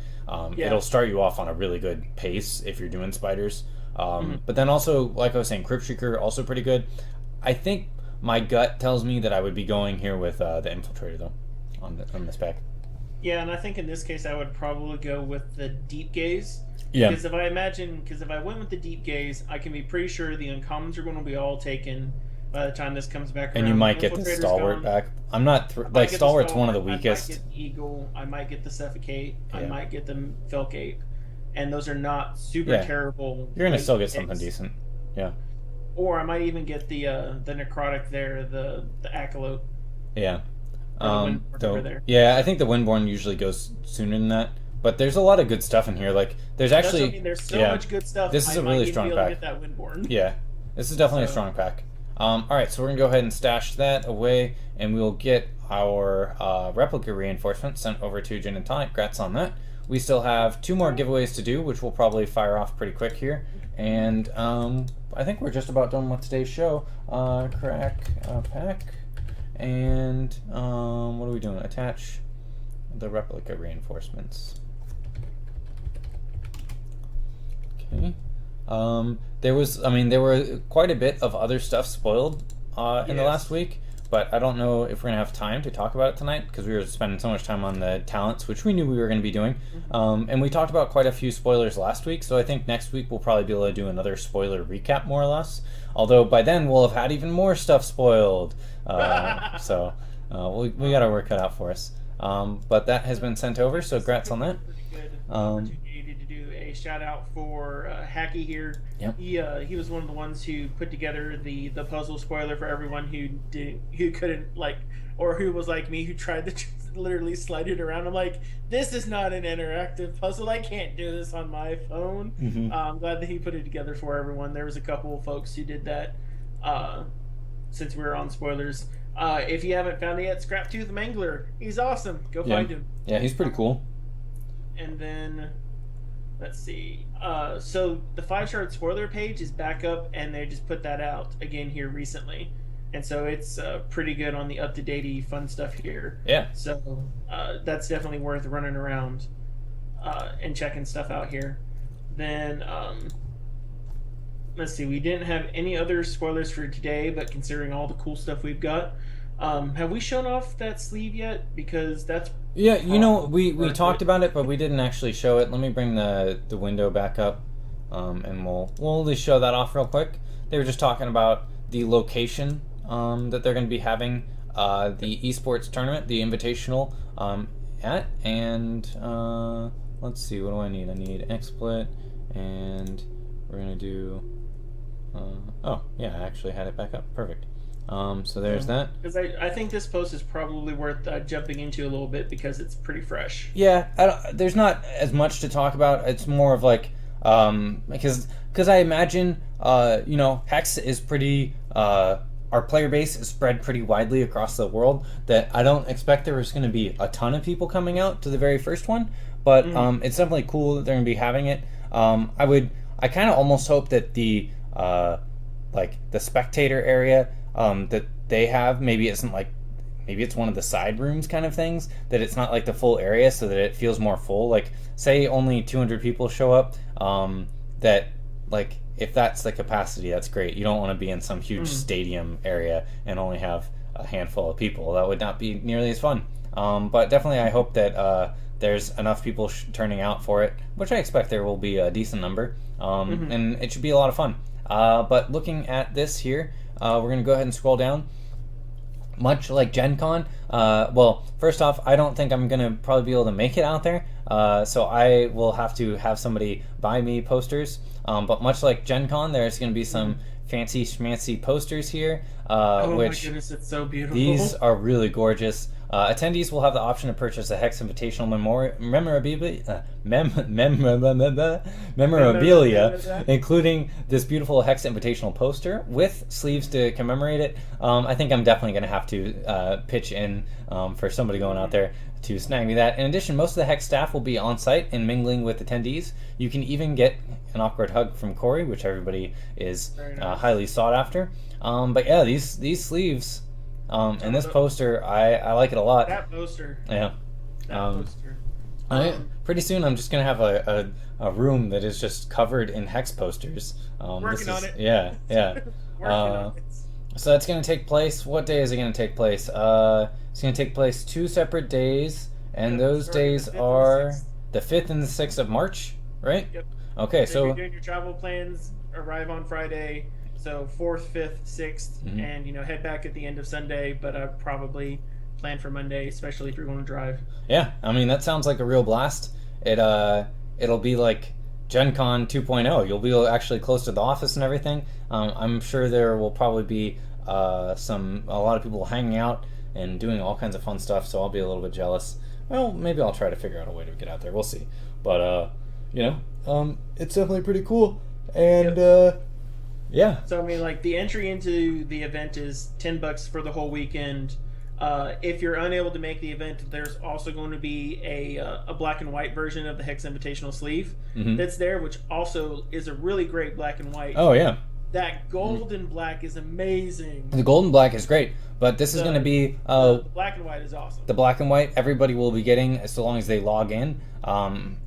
It'll start you off on a really good pace if you're doing spiders. But then also, like I was saying, Crypt Shrieker also pretty good. I think my gut tells me that I would be going here with the Infiltrator though on this pack. Yeah, and I think in this case I would probably go with the Deep Gaze. Yeah. Because if I went with the Deep Gaze, I can be pretty sure the uncommons are going to be all taken by the time this comes back around. And you might get the Stalwart back. I'm not Stalwart's one of the weakest. I might get the Eagle. I might get the Suffocate. I might get the Felcape. And those are not super terrible. You're going to still get something decent. Yeah. Or I might even get the necrotic there, the Accolade. Yeah. There. Yeah, I think the Windborn usually goes sooner than that. But there's a lot of good stuff in here. Like there's actually there's so much good stuff. This is a really strong pack. Get that Windborn. Yeah, this is definitely a strong pack. All right, so we're gonna go ahead and stash that away, and we'll get our replica reinforcement sent over to Gin and Tonic. Congrats on that. We still have 2 more giveaways to do, which we'll probably fire off pretty quick here. And I think we're just about done with today's show. Crack pack. And what are we doing? Attach the replica reinforcements. Okay. There were quite a bit of other stuff spoiled in the last week, but I don't know if we're going to have time to talk about it tonight because we were spending so much time on the talents, which we knew we were going to be doing. And we talked about quite a few spoilers last week, so I think next week we'll probably be able to do another spoiler recap, more or less. Although by then we'll have had even more stuff spoiled. So we got our work cut out for us. But that has been sent over, so congrats on that. Opportunity to do a shout out for Hacky here. Yep. He was one of the ones who put together the puzzle spoiler for everyone who couldn't or who was like me, who tried to literally slide it around. I'm like, this is not an interactive puzzle. I can't do this on my phone. I'm glad that he put it together for everyone. There was a couple of folks who did that since we were on spoilers. If you haven't found it yet, Scraptooth Mangler. He's awesome. Go find him. Yeah, he's pretty cool. And then, let's see. So the 5-shard spoiler page is back up, and they just put that out again here recently. And so it's pretty good on the up-to-date fun stuff here. Yeah. So that's definitely worth running around and checking stuff out here. Then, let's see. We didn't have any other spoilers for today, but considering all the cool stuff we've got, have we shown off that sleeve yet? Because that's... Yeah, we talked about it, but we didn't actually show it. Let me bring the window back up, and we'll at least show that off real quick. They were just talking about the location that they're going to be having the esports tournament, the invitational, at. And let's see, what do I need? I need XSplit, and we're going to do... oh, yeah, I actually had it back up. Perfect. So there's that. Because I think this post is probably worth jumping into a little bit because it's pretty fresh. Yeah, there's not as much to talk about. It's more of like because I imagine Hex is pretty our player base is spread pretty widely across the world, that I don't expect there's going to be a ton of people coming out to the very first one, but it's definitely cool that they're going to be having it. I kind of almost hope that the spectator area that they have maybe it's one of the side rooms kind of things, that it's not like the full area, so that it feels more full. Like, say only 200 people show up, that, like, if that's the capacity, that's great. You don't want to be in some huge stadium area and only have a handful of people. That would not be nearly as fun. But definitely I hope that there's enough people turning out for it, which I expect there will be a decent number, and it should be a lot of fun. But looking at this here, we're going to go ahead and scroll down. Much like Gen Con, well, first off, I don't think I'm going to probably be able to make it out there, so I will have to have somebody buy me posters. But much like Gen Con, there's going to be some fancy schmancy posters here, oh which my goodness, it's so beautiful. These are really gorgeous. Attendees will have the option to purchase a Hex Invitational memorabilia, including this beautiful Hex Invitational poster with sleeves to commemorate it. I think I'm definitely going to have to pitch in for somebody going out there to snag me that. In addition, most of the Hex staff will be on site and mingling with attendees. You can even get an awkward hug from Corey, which everybody is highly sought after. But yeah, these sleeves... and this poster, I like it a lot. That poster. Yeah. Poster. Pretty soon I'm just going to have a room that is just covered in Hex posters. Working on it. Yeah. Working on it. So that's going to take place. What day is it going to take place? It's going to take place 2 separate days, and those days are the 5th and the 6th of March, right? Yep. Okay, so... If you're doing your travel plans, arrive on Friday... So 4th, 5th, 6th, and head back at the end of Sunday. But probably plan for Monday, especially if you're going to drive. Yeah, I mean that sounds like a real blast. It'll be like Gen Con 2.0. You'll be actually close to the office and everything. I'm sure there will probably be a lot of people hanging out and doing all kinds of fun stuff. So I'll be a little bit jealous. Well, maybe I'll try to figure out a way to get out there. We'll see. But it's definitely pretty cool. And yeah. So I mean, like, the entry into the event is $10 for the whole weekend. If you're unable to make the event, there's also going to be a black and white version of the Hex Invitational sleeve that's there, which also is a really great black and white. Oh yeah. That gold and black is amazing. The gold and black is great, but this is going to be the black and white is awesome. The black and white everybody will be getting so long as they log in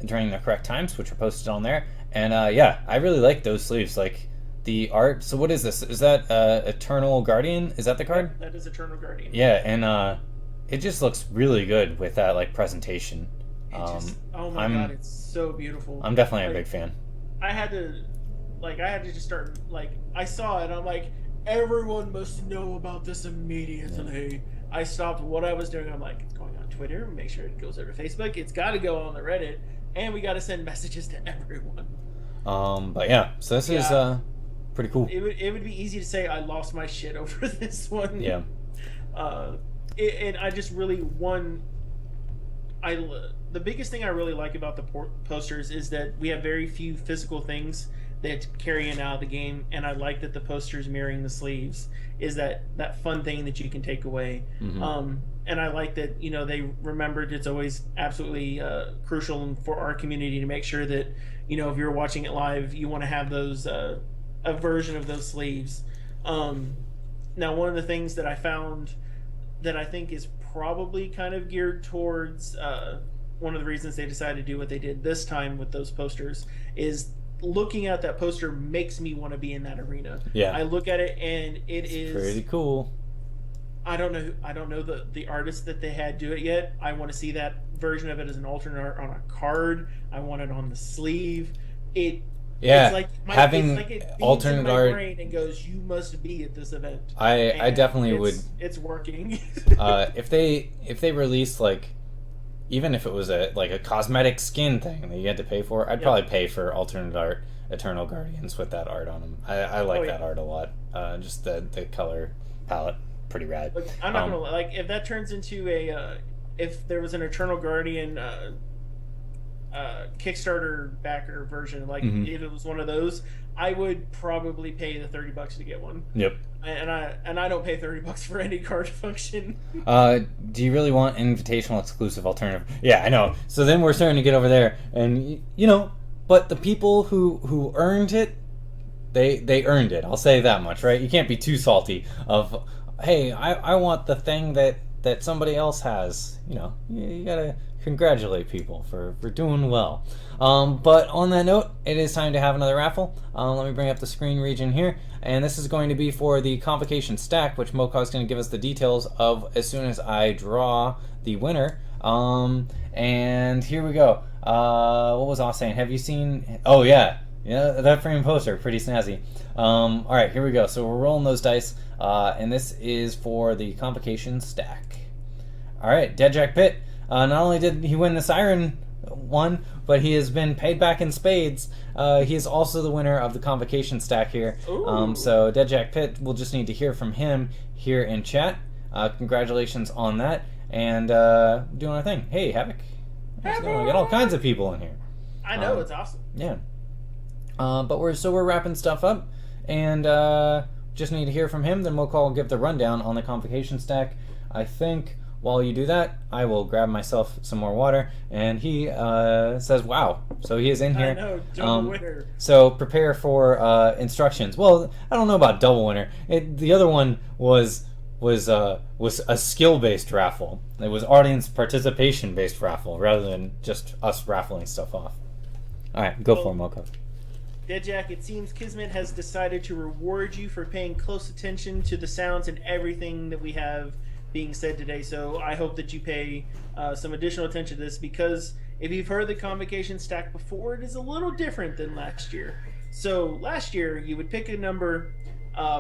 during the correct times, which are posted on there. And yeah, I really like those sleeves, like the art. So what is this? Is that Eternal Guardian? Is that the card? That is Eternal Guardian. Yeah, and it just looks really good with that like presentation. Oh my god, it's so beautiful. I'm definitely a big fan. I had to just start, like, I saw it, I'm like, everyone must know about this immediately. Yeah. I stopped what I was doing, I'm like, it's going on Twitter, make sure it goes over to Facebook, it's got to go on the Reddit, and we got to send messages to everyone. But yeah, so this is pretty cool. It would be easy to say I lost my shit over this one. Yeah. And I just really the biggest thing I really like about the posters is that we have very few physical things that carry in out of the game, and I like that the posters mirroring the sleeves is that fun thing that you can take away. Mm-hmm. And I like that, you know, they remembered it's always absolutely crucial for our community to make sure that, you know, if you're watching it live, you want to have those a version of those sleeves. Now, one of the things that I found that I think is probably kind of geared towards one of the reasons they decided to do what they did this time with those posters is looking at that poster makes me want to be in that arena. Yeah, I look at it and it's pretty cool. I don't know the artist that they had do it yet. I want to see that version of it as an alternate art on a card. I want it on the sleeve. It's like having alternate art brain and goes, you must be at this event. I definitely would. It's working. If they released, like, even if it was a cosmetic skin thing that you had to pay for, I'd probably pay for alternate art Eternal Guardians with that art on them. I like that art a lot. Just the color palette, pretty rad. Look, I'm not gonna like if that turns into if there was an Eternal Guardian Kickstarter backer version, like if it was one of those, I would probably pay the $30 to get one. Yep. And I don't pay $30 for any card function. Do you really want invitational exclusive alternative? Yeah, I know. So then we're starting to get over there, and you know, but the people who earned it, they earned it. I'll say that much, right? You can't be too salty of, hey, I want the thing that somebody else has. You know, you gotta congratulate people for doing well. But on that note, it is time to have another raffle. Let me bring up the screen region here, and this is going to be for the Convocation stack, which Mokog is going to give us the details of as soon as I draw the winner. And here we go. What was I saying? Have you seen? Oh yeah, that frame poster, pretty snazzy. All right, here we go. So we're rolling those dice, and this is for the Convocation stack. All right, Dead Jack Pitt. Not only did he win the Siren one, but he has been paid back in spades. He is also the winner of the Convocation stack here. So Dead Jack Pitt, we'll just need to hear from him here in chat. Congratulations on that, and doing our thing. Hey, Havoc. How's it going? We got all kinds of people in here. I know, it's awesome. Yeah. But we're wrapping stuff up, and just need to hear from him. Then Mokog will give the rundown on the Convocation stack. I think while you do that, I will grab myself some more water. And he says, wow. So he is in here. I know, double winner. So prepare for instructions. Well, I don't know about double winner. The other one was a skill-based raffle. It was audience participation-based raffle rather than just us raffling stuff off. All right, go for it, Mokog. Dead Jack, it seems Kismet has decided to reward you for paying close attention to the sounds and everything that we have being said today, so I hope that you pay some additional attention to this, because if you've heard the Convocation stack before, it is a little different than last year. So last year you would pick a number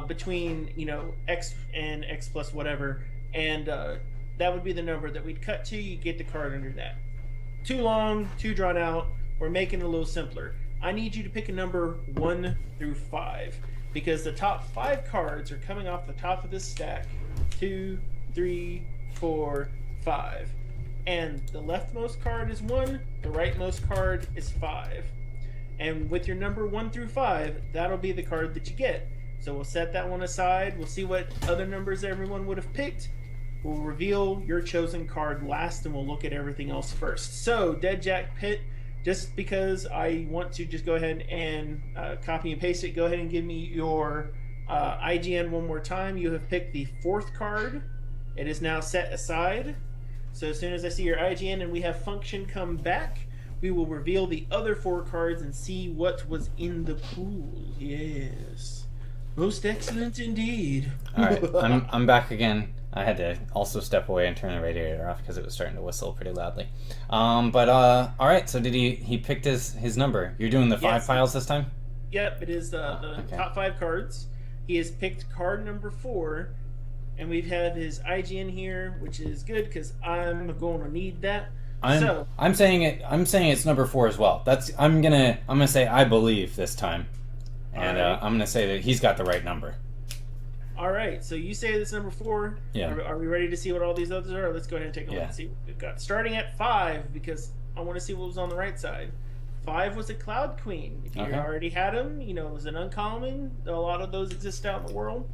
between, you know, X and X plus whatever, and that would be the number that we'd cut to. You get the card under that. Too long, too drawn out. We're making it a little simpler. I need you to pick a number 1 through 5, because the top 5 cards are coming off the top of this stack. 2, 3, 4, 5. And the leftmost card is 1, the rightmost card is 5. And with your number 1 through 5, that'll be the card that you get. So we'll set that one aside. We'll see what other numbers everyone would have picked. We'll reveal your chosen card last, and we'll look at everything else first. So, Dead Jack Pitt, just because I want to just go ahead and copy and paste it, go ahead and give me your IGN one more time. You have picked the 4th card. It is now set aside. So as soon as I see your IGN and we have function come back, we will reveal the other 4 cards and see what was in the pool. Yes. Most excellent indeed. All right, I'm back again. I had to also step away and turn the radiator off because it was starting to whistle pretty loudly. All right. So did he picked his number? You're doing the 5 piles this time? Yep, it is the okay. top 5 cards. He has picked card number 4, and we've had his IGN here, which is good because I'm going to need that. I'm saying it's number 4 as well. I'm gonna say I believe this time, and right. I'm gonna say that he's got the right number. All right, so you say this number 4. Yeah. Are we ready to see what all these others are? Let's go ahead and take a look and see what we've got. Starting at 5, because I want to see what was on the right side. 5 was a Cloud Queen. If you already had him, it was an uncommon. A lot of those exist out in the world.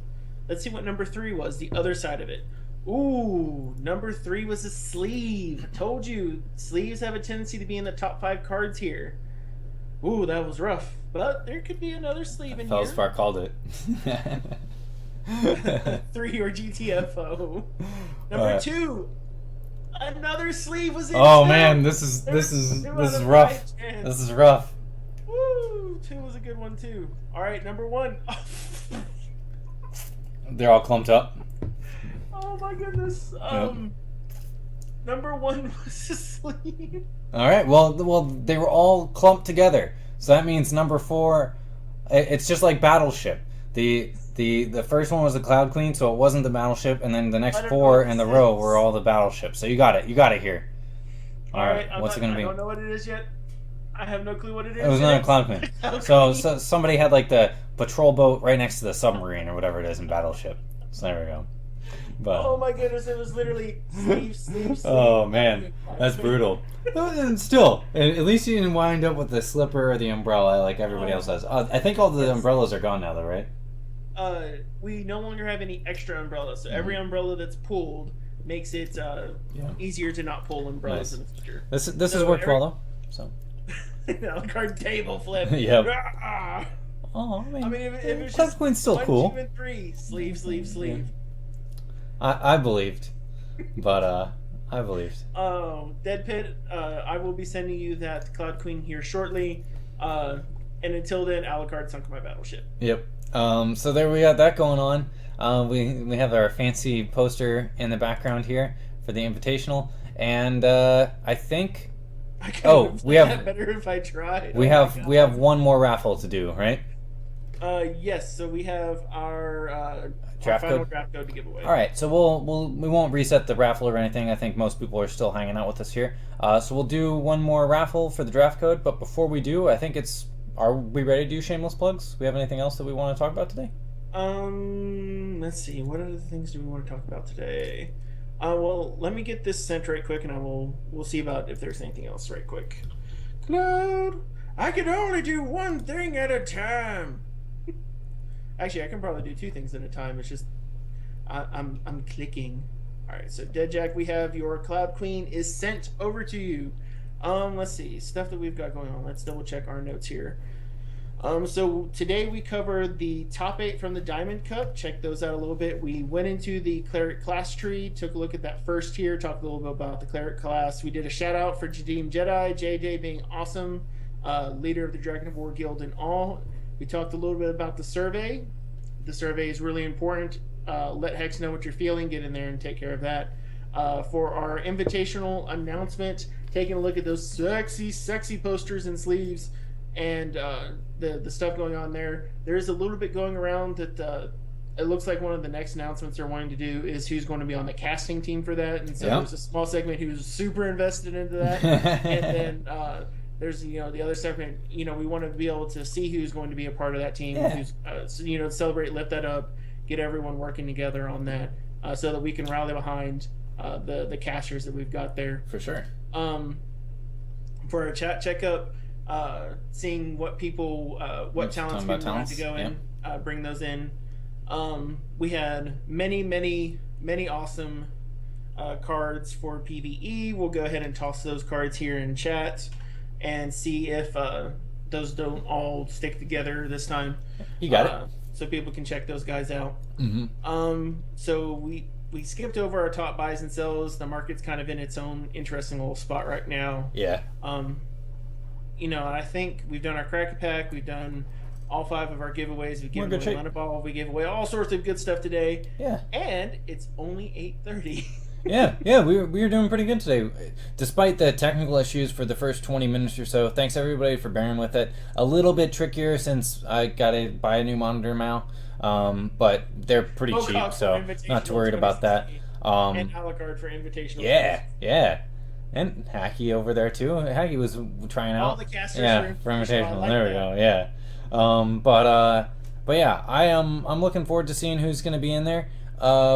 Let's see what number 3 was, the other side of it. Ooh, number 3 was a sleeve. I told you, sleeves have a tendency to be in the top 5 cards here. Ooh, that was rough. But there could be another sleeve in here. Feldspar called it. 3 or GTFO. Number 2, another sleeve was in. Oh man, this is rough. This is rough. Woo! 2 was a good one too. All right, number 1. They're all clumped up. Oh my goodness. Number 1 was a sleeve. All right. Well, they were all clumped together. So that means number 4. It's just like Battleship. The first one was the Cloud Queen, so it wasn't the Battleship, and then the next 4 in the row were all the Battleships. So you got it. You got it here. All right. What's it gonna be? I don't know what it is yet. I have no clue what it is. It was not a Cloud Queen. So somebody had like the patrol boat right next to the submarine or whatever it is in Battleship. So there we go. But, oh my goodness! It was literally sleeve. Oh man, that's brutal. And still, at least you didn't wind up with the slipper or the umbrella like everybody else has. I think all the umbrellas are gone now, though, right? We no longer have any extra umbrellas, so every umbrella that's pulled makes it easier to not pull umbrellas in the future. This has worked well though. So. Card table flip. Yep. Oh man. I mean, if it's Cloud just Queen's still 1, cool. 2, and 3, sleeve. Yeah. I believed, but I believed. Dead Pit, I will be sending you that Cloud Queen here shortly. And until then, Alucard sunk my battleship. Yep. So there we got that going on. We have our fancy poster in the background here for the Invitational, and I think. We have better if I tried. We have one more raffle to do, right? Yes. So we have our draft final code? Draft code to give away. All right. So we won't reset the raffle or anything. I think most people are still hanging out with us here. So we'll do one more raffle for the draft code. But before we do, I think are we ready to do shameless plugs? We have anything else that we want to talk about today? Let's see. What other things do we want to talk about today? Well, let me get this sent right quick, and we'll see about if there's anything else right quick. Cloud, I can only do one thing at a time. Actually, I can probably do 2 things at a time. It's just I'm clicking. All right, so Dead Jack, we have your Cloud Queen is sent over to you. Let's see stuff that we've got going on. Let's double check our notes here. So today we covered the top 8 from the Diamond Cup. Check those out a little bit. We went into the Cleric class tree, took a look at that first tier, talked a little bit about the Cleric class. We did a shout out for Jadim Jedi, JJ being awesome, leader of the Dragon of War Guild and all. We talked a little bit about the survey. The survey is really important. Let Hex know what you're feeling. Get in there and take care of that. For our invitational announcement, taking a look at those sexy posters and sleeves. And the stuff going on there. There's a little bit going around that it looks like one of the next announcements they're wanting to do is who's going to be on the casting team for that. And so there's a small segment who's super invested into that. And then there's the other segment. We want to be able to see who's going to be a part of that team. Who's celebrate, lift that up, get everyone working together on that, so that we can rally behind the casters that we've got there. For sure. For a chat checkup. Seeing what people, what talents we wanted to go in, bring those in. We had many awesome cards for PvE. We'll go ahead and toss those cards here in chat. and see if those don't all stick together this time. You got it. So people can check those guys out. Mm-hmm. So we skipped over our top buys and sells. The market's kind of in its own interesting little spot right now. Yeah. I think we've done our Cracker Pack. We've done all 5 of our giveaways. We've given away Money Ball. We gave away all sorts of good stuff today. Yeah. And it's only 8:30. yeah, we were doing pretty good today, despite the technical issues for the first 20 minutes or so. Thanks everybody for bearing with it. A little bit trickier since I got to buy a new monitor now, but they're pretty cheap, so not too worried about that. And Alucard for invitational. Yeah. And Hacky over there too. Hacky was trying out. All the casters for invitational. Like there we go. Yeah. But yeah, I'm looking forward to seeing who's going to be in there.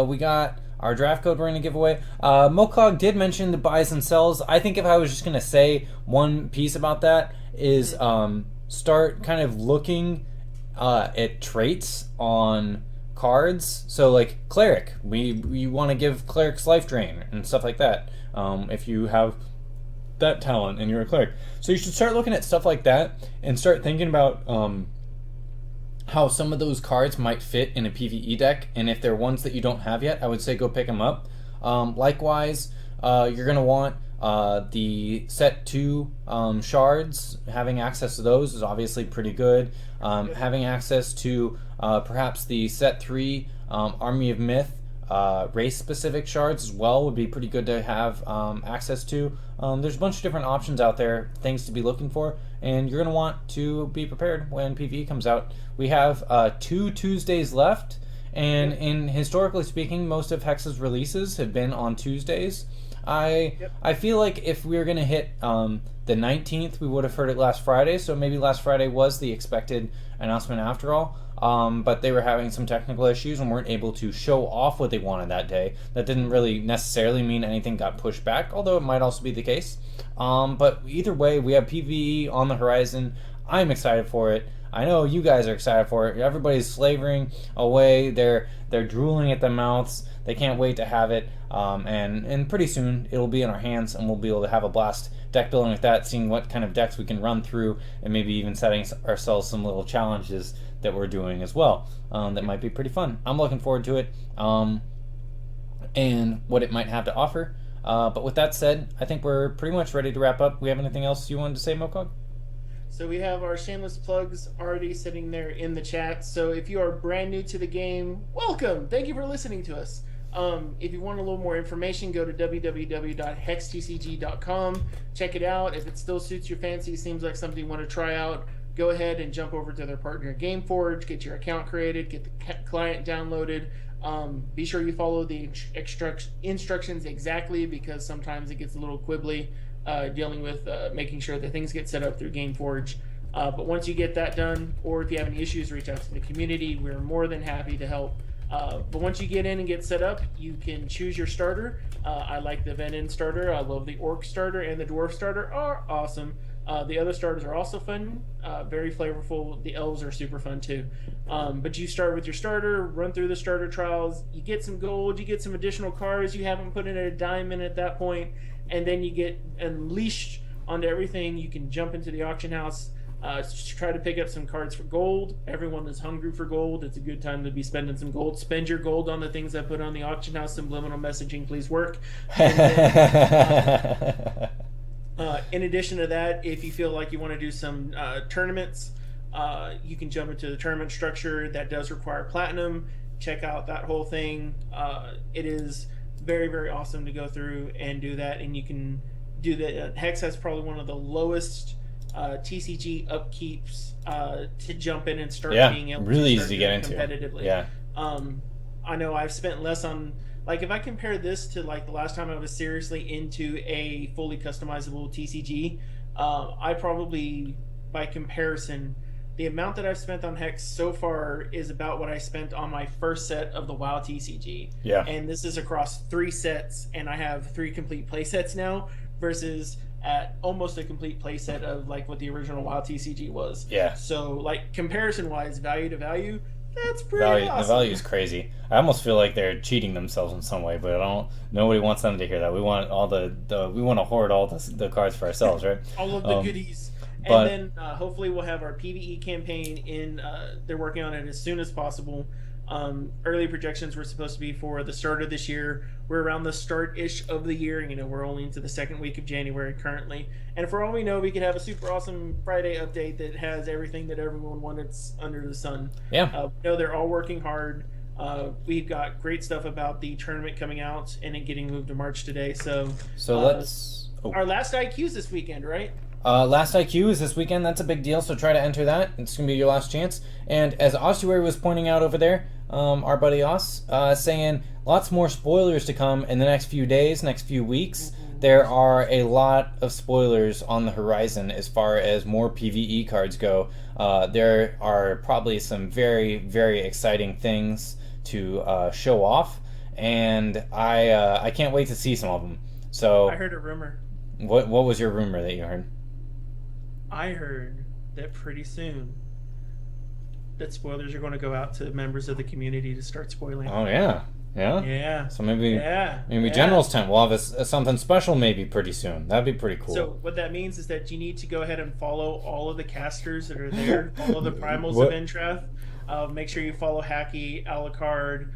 We got our draft code we're going to give away. Mokog did mention the buys and sells. I think if I was just going to say one piece about that is start kind of looking at traits on cards. So like Cleric, we want to give Cleric's life drain and stuff like that. If you have that talent and you're a Cleric. So you should start looking at stuff like that and start thinking about how some of those cards might fit in a PvE deck, and if they're ones that you don't have yet, I would say go pick them up. Likewise, you're going to want the set 2 shards. Having access to those is obviously pretty good. Having access to perhaps the set 3 Army of Myth race-specific shards as well would be pretty good to have access to. There's a bunch of different options out there, things to be looking for, and you're going to want to be prepared when PvE comes out. We have 2 Tuesdays left, and historically speaking, most of Hex's releases have been on Tuesdays. I feel like if we were going to hit the 19th, we would have heard it last Friday, so maybe last Friday was the expected announcement after all. But they were having some technical issues and weren't able to show off what they wanted that day. That didn't really necessarily mean anything got pushed back, although it might also be the case. But either way, we have PvE on the horizon. I'm excited for it. I know you guys are excited for it. Everybody's slavering away. They're drooling at their mouths. They can't wait to have it. And pretty soon it'll be in our hands and we'll be able to have a blast deck building with that, seeing what kind of decks we can run through, and maybe even setting ourselves some little challenges that we're doing as well. That might be pretty fun. I'm looking forward to it and what it might have to offer. But with that said, I think we're pretty much ready to wrap up. We have anything else you wanted to say, Mokog? So we have our shameless plugs already sitting there in the chat. So if you are brand new to the game, welcome. Thank you for listening to us. If you want a little more information, go to www.hextcg.com. Check it out. If it still suits your fancy, seems like something you want to try out, go ahead and jump over to their partner GameForge, get your account created, get the client downloaded. Be sure you follow the instructions exactly, because sometimes it gets a little quibbly dealing with making sure that things get set up through GameForge. But once you get that done, or if you have any issues, reach out to the community. We're more than happy to help. But once you get in and get set up, you can choose your starter. I like the Venin starter. I love the Orc starter, and the Dwarf starter are awesome. The other starters are also fun, very flavorful. The elves are super fun too. But you start with your starter, run through the starter trials, you get some gold, you get some additional cards you haven't put in a dime in at that point, and then you get unleashed onto everything. You can jump into the auction house, try to pick up some cards for gold. Everyone is hungry for gold. It's a good time to be spending some gold. Spend your gold on the things I put on the auction house. Subliminal messaging, please work. In addition to that, if you feel like you want to do some tournaments, you can jump into the tournament structure. That does require platinum. Check out that whole thing. It is very, very awesome to go through and do that, and you can do that. Hex has probably one of the lowest TCG upkeeps to jump in and start being able really to easy to get into competitively. Yeah. I know I've spent less on, like, if I compare this to like the last time I was seriously into a fully customizable TCG, I probably, by comparison, the amount that I've spent on Hex so far is about what I spent on my first set of the WoW TCG. Yeah. And this is across 3 sets, and I have 3 complete play sets now versus at almost a complete play set of like what the original WoW TCG was. Yeah. So like comparison wise, value to value, That's pretty awesome. The value is crazy. I almost feel like they're cheating themselves in some way, but I don't. Nobody wants them to hear that. We want all we want to hoard all the cards for ourselves, right? All of the goodies. But, and then hopefully we'll have our PvE campaign in. They're working on it as soon as possible. Early projections were supposed to be for the start of this year. We're around the start-ish of the year. You know, we're only into the second week of January currently. And for all we know, we could have a super awesome Friday update that has everything that everyone wanted under the sun. Yeah. We know they're all working hard. We've got great stuff about the tournament coming out and it getting moved to March today. So let's... Our last IQ's this weekend, right? Last IQ is this weekend. That's a big deal, so try to enter that. It's going to be your last chance. And as Ossuary was pointing out over there, our buddy Os, saying lots more spoilers to come in the next few days, next few weeks. There are a lot of spoilers on the horizon as far as more PvE cards go. There are probably some very, very exciting things to show off, and I can't wait to see some of them. So I heard a rumor. What was your rumor that you heard? I heard that pretty soon that spoilers are going to go out to members of the community to start spoiling. Oh yeah. So maybe General's Tent will have something special maybe pretty soon. That'd be pretty cool. So what that means is that you need to go ahead and follow all of the casters that are there, all of the primals of Intrath. Make sure you follow Hacky, Alucard,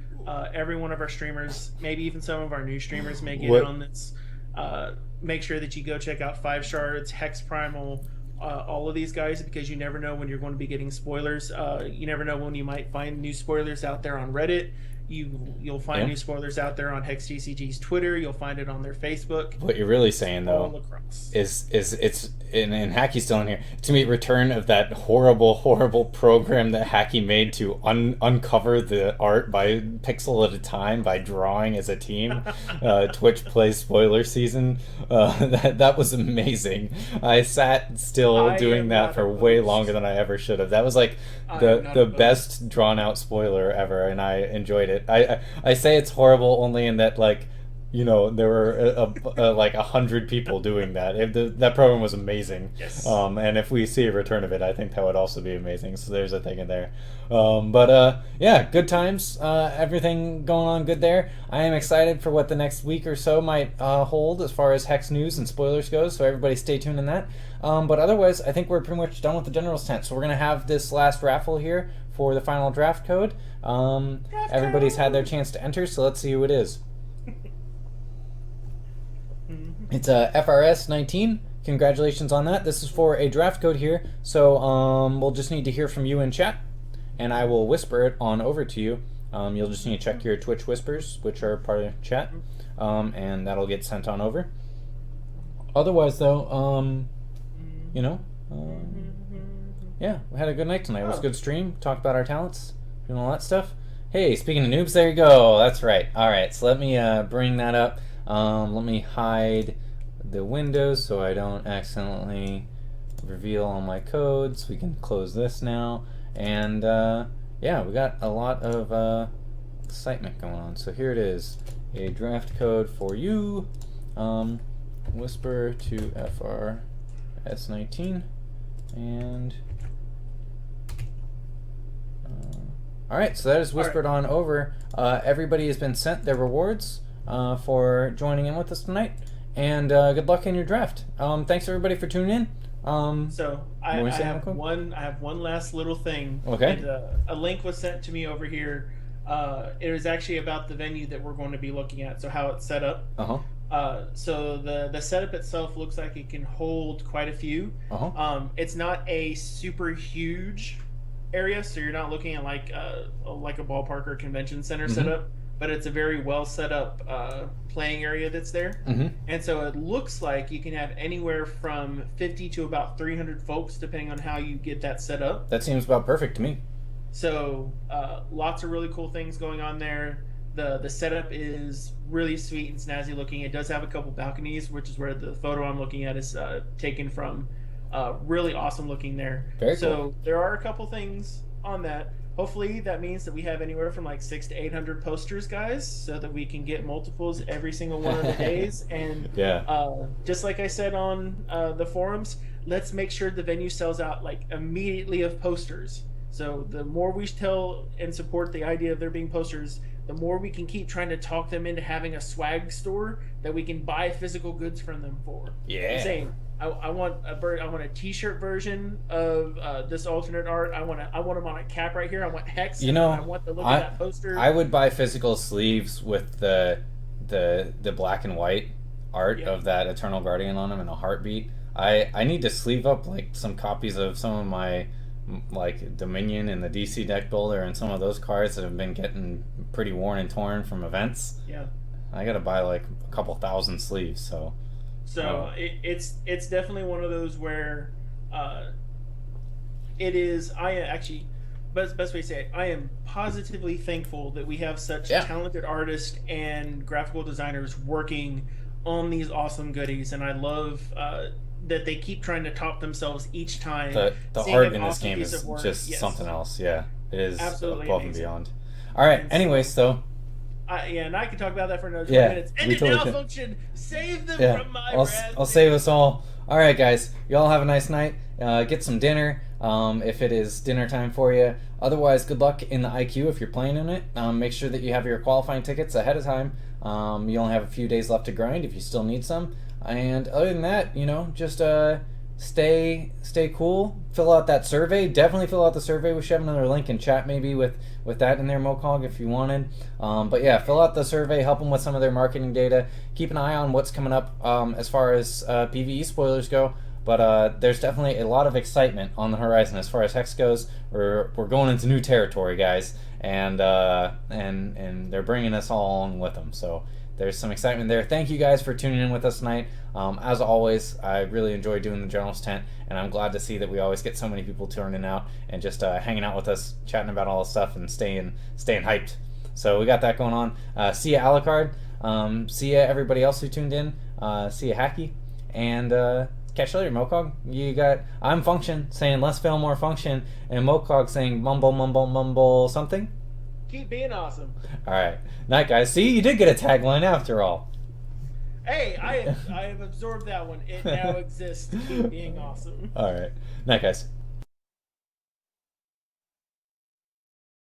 every one of our streamers, maybe even some of our new streamers may get in on this. Make sure that you go check out 5 Shards, Hex Primal, all of these guys, because you never know when you're going to be getting spoilers. You never know when you might find new spoilers out there on Reddit. You'll find new spoilers out there on HexTCG's Twitter. You'll find it on their Facebook. What you're really saying though is it's and Hacky's still in here. To me, return of that horrible program that Hacky made to uncover the art by pixel at a time by drawing as a team. Twitch plays spoiler season. That was amazing. I sat still doing that for way longer than I ever should have. That was like the best drawn out spoiler ever, and I enjoyed it. I say it's horrible only in that, like, you know, there were like 100 people doing that. That program was amazing. Yes. And if we see a return of it, I think that would also be amazing. So there's a thing in there. Yeah, good times. Everything going on good there. I am excited for what the next week or so might hold as far as Hex news and spoilers goes. So everybody stay tuned in that. But otherwise, I think we're pretty much done with the General's Tent. So we're going to have this last raffle here for the final draft code. Everybody's had their chance to enter, so let's see who it is. It's a FRS 19. Congratulations on that. This is for a draft code here, so we'll just need to hear from you in chat, and I will whisper it on over to you. You'll just need to check your Twitch whispers, which are part of chat, and that'll get sent on over. Otherwise, though, you know, yeah, we had a good night tonight. It was a good stream. Talked about our talents, doing all that stuff. Hey, speaking of noobs, there you go. That's right. All right, so let me bring that up. Let me hide the windows so I don't accidentally reveal all my codes. We can close this now. And yeah, we got a lot of excitement going on. So here it is, a draft code for you. Whisper to FRS19. And alright, so that is whispered on over. Everybody has been sent their rewards for joining in with us tonight, and good luck in your draft. Thanks everybody for tuning in. So I have one last little thing. Okay. And, a link was sent to me over here. It was actually about the venue that we're going to be looking at, so how it's set up. So the setup itself looks like it can hold quite a few. It's not a super huge area, so you're not looking at like a ballpark or convention center setup, but it's a very well set up playing area that's there. And so it looks like you can have anywhere from 50 to about 300 folks depending on how you get that set up. That seems about perfect to me. So lots of really cool things going on there. The setup is really sweet and snazzy looking. It does have a couple balconies, which is where the photo I'm looking at is taken from. Really awesome looking there. Very so cool. There are a couple things on that. Hopefully that means that we have anywhere from like 600 to 800 posters, guys, so that we can get multiples every single one of the days. And just like I said on the forums, let's make sure the venue sells out like immediately of posters. So the more we tell and support the idea of there being posters, the more we can keep trying to talk them into having a swag store that we can buy physical goods from them for. Yeah. I'm saying I want a T-shirt version of this alternate art. I want them on a cap right here. I want Hex. You know, I want the look of that poster. I would buy physical sleeves with the black and white art of that Eternal Guardian on them in a heartbeat. I need to sleeve up like some copies of some of my like Dominion and the DC deck builder and some of those cards that have been getting pretty worn and torn from events. Yeah. I gotta buy like a couple thousand sleeves, so it's definitely one of those where it is. I actually, best way to say it, I am positively thankful that we have such talented artists and graphical designers working on these awesome goodies, and I love that they keep trying to top themselves each time. The art in this game is just something else. Yeah, it is absolutely above amazing. And beyond. All right. And anyways, though. And I can talk about that for another 20 minutes. And it now function. Save them from my wrath. I'll save us all. All right, guys. Y'all have a nice night. Get some dinner if it is dinner time for you. Otherwise, good luck in the IQ if you're playing in it. Make sure that you have your qualifying tickets ahead of time. You only have a few days left to grind if you still need some. And other than that, just stay cool. Fill out that survey. Definitely fill out the survey. We should have another link in chat maybe with that in there, Mokog, if you wanted. But yeah, fill out the survey. Help them with some of their marketing data. Keep an eye on what's coming up as far as PvE spoilers go. But there's definitely a lot of excitement on the horizon as far as Hex goes. We're going into new territory, guys, and they're bringing us all along with them. So there's some excitement there. Thank you guys for tuning in with us tonight. As always, I really enjoy doing the General's Tent, and I'm glad to see that we always get so many people turning out and just hanging out with us, chatting about all this stuff, and staying hyped. So we got that going on. See ya, Alucard. See ya, everybody else who tuned in. See ya, Hacky. And catch you later, Mokog. You got I'm Function saying less fail, more function, and Mokog saying mumble, mumble, mumble something. Keep being awesome. All right. Night, guys. See, you did get a tagline after all. Hey, I have absorbed that one. It now exists. Keep being awesome. All right. Night, guys.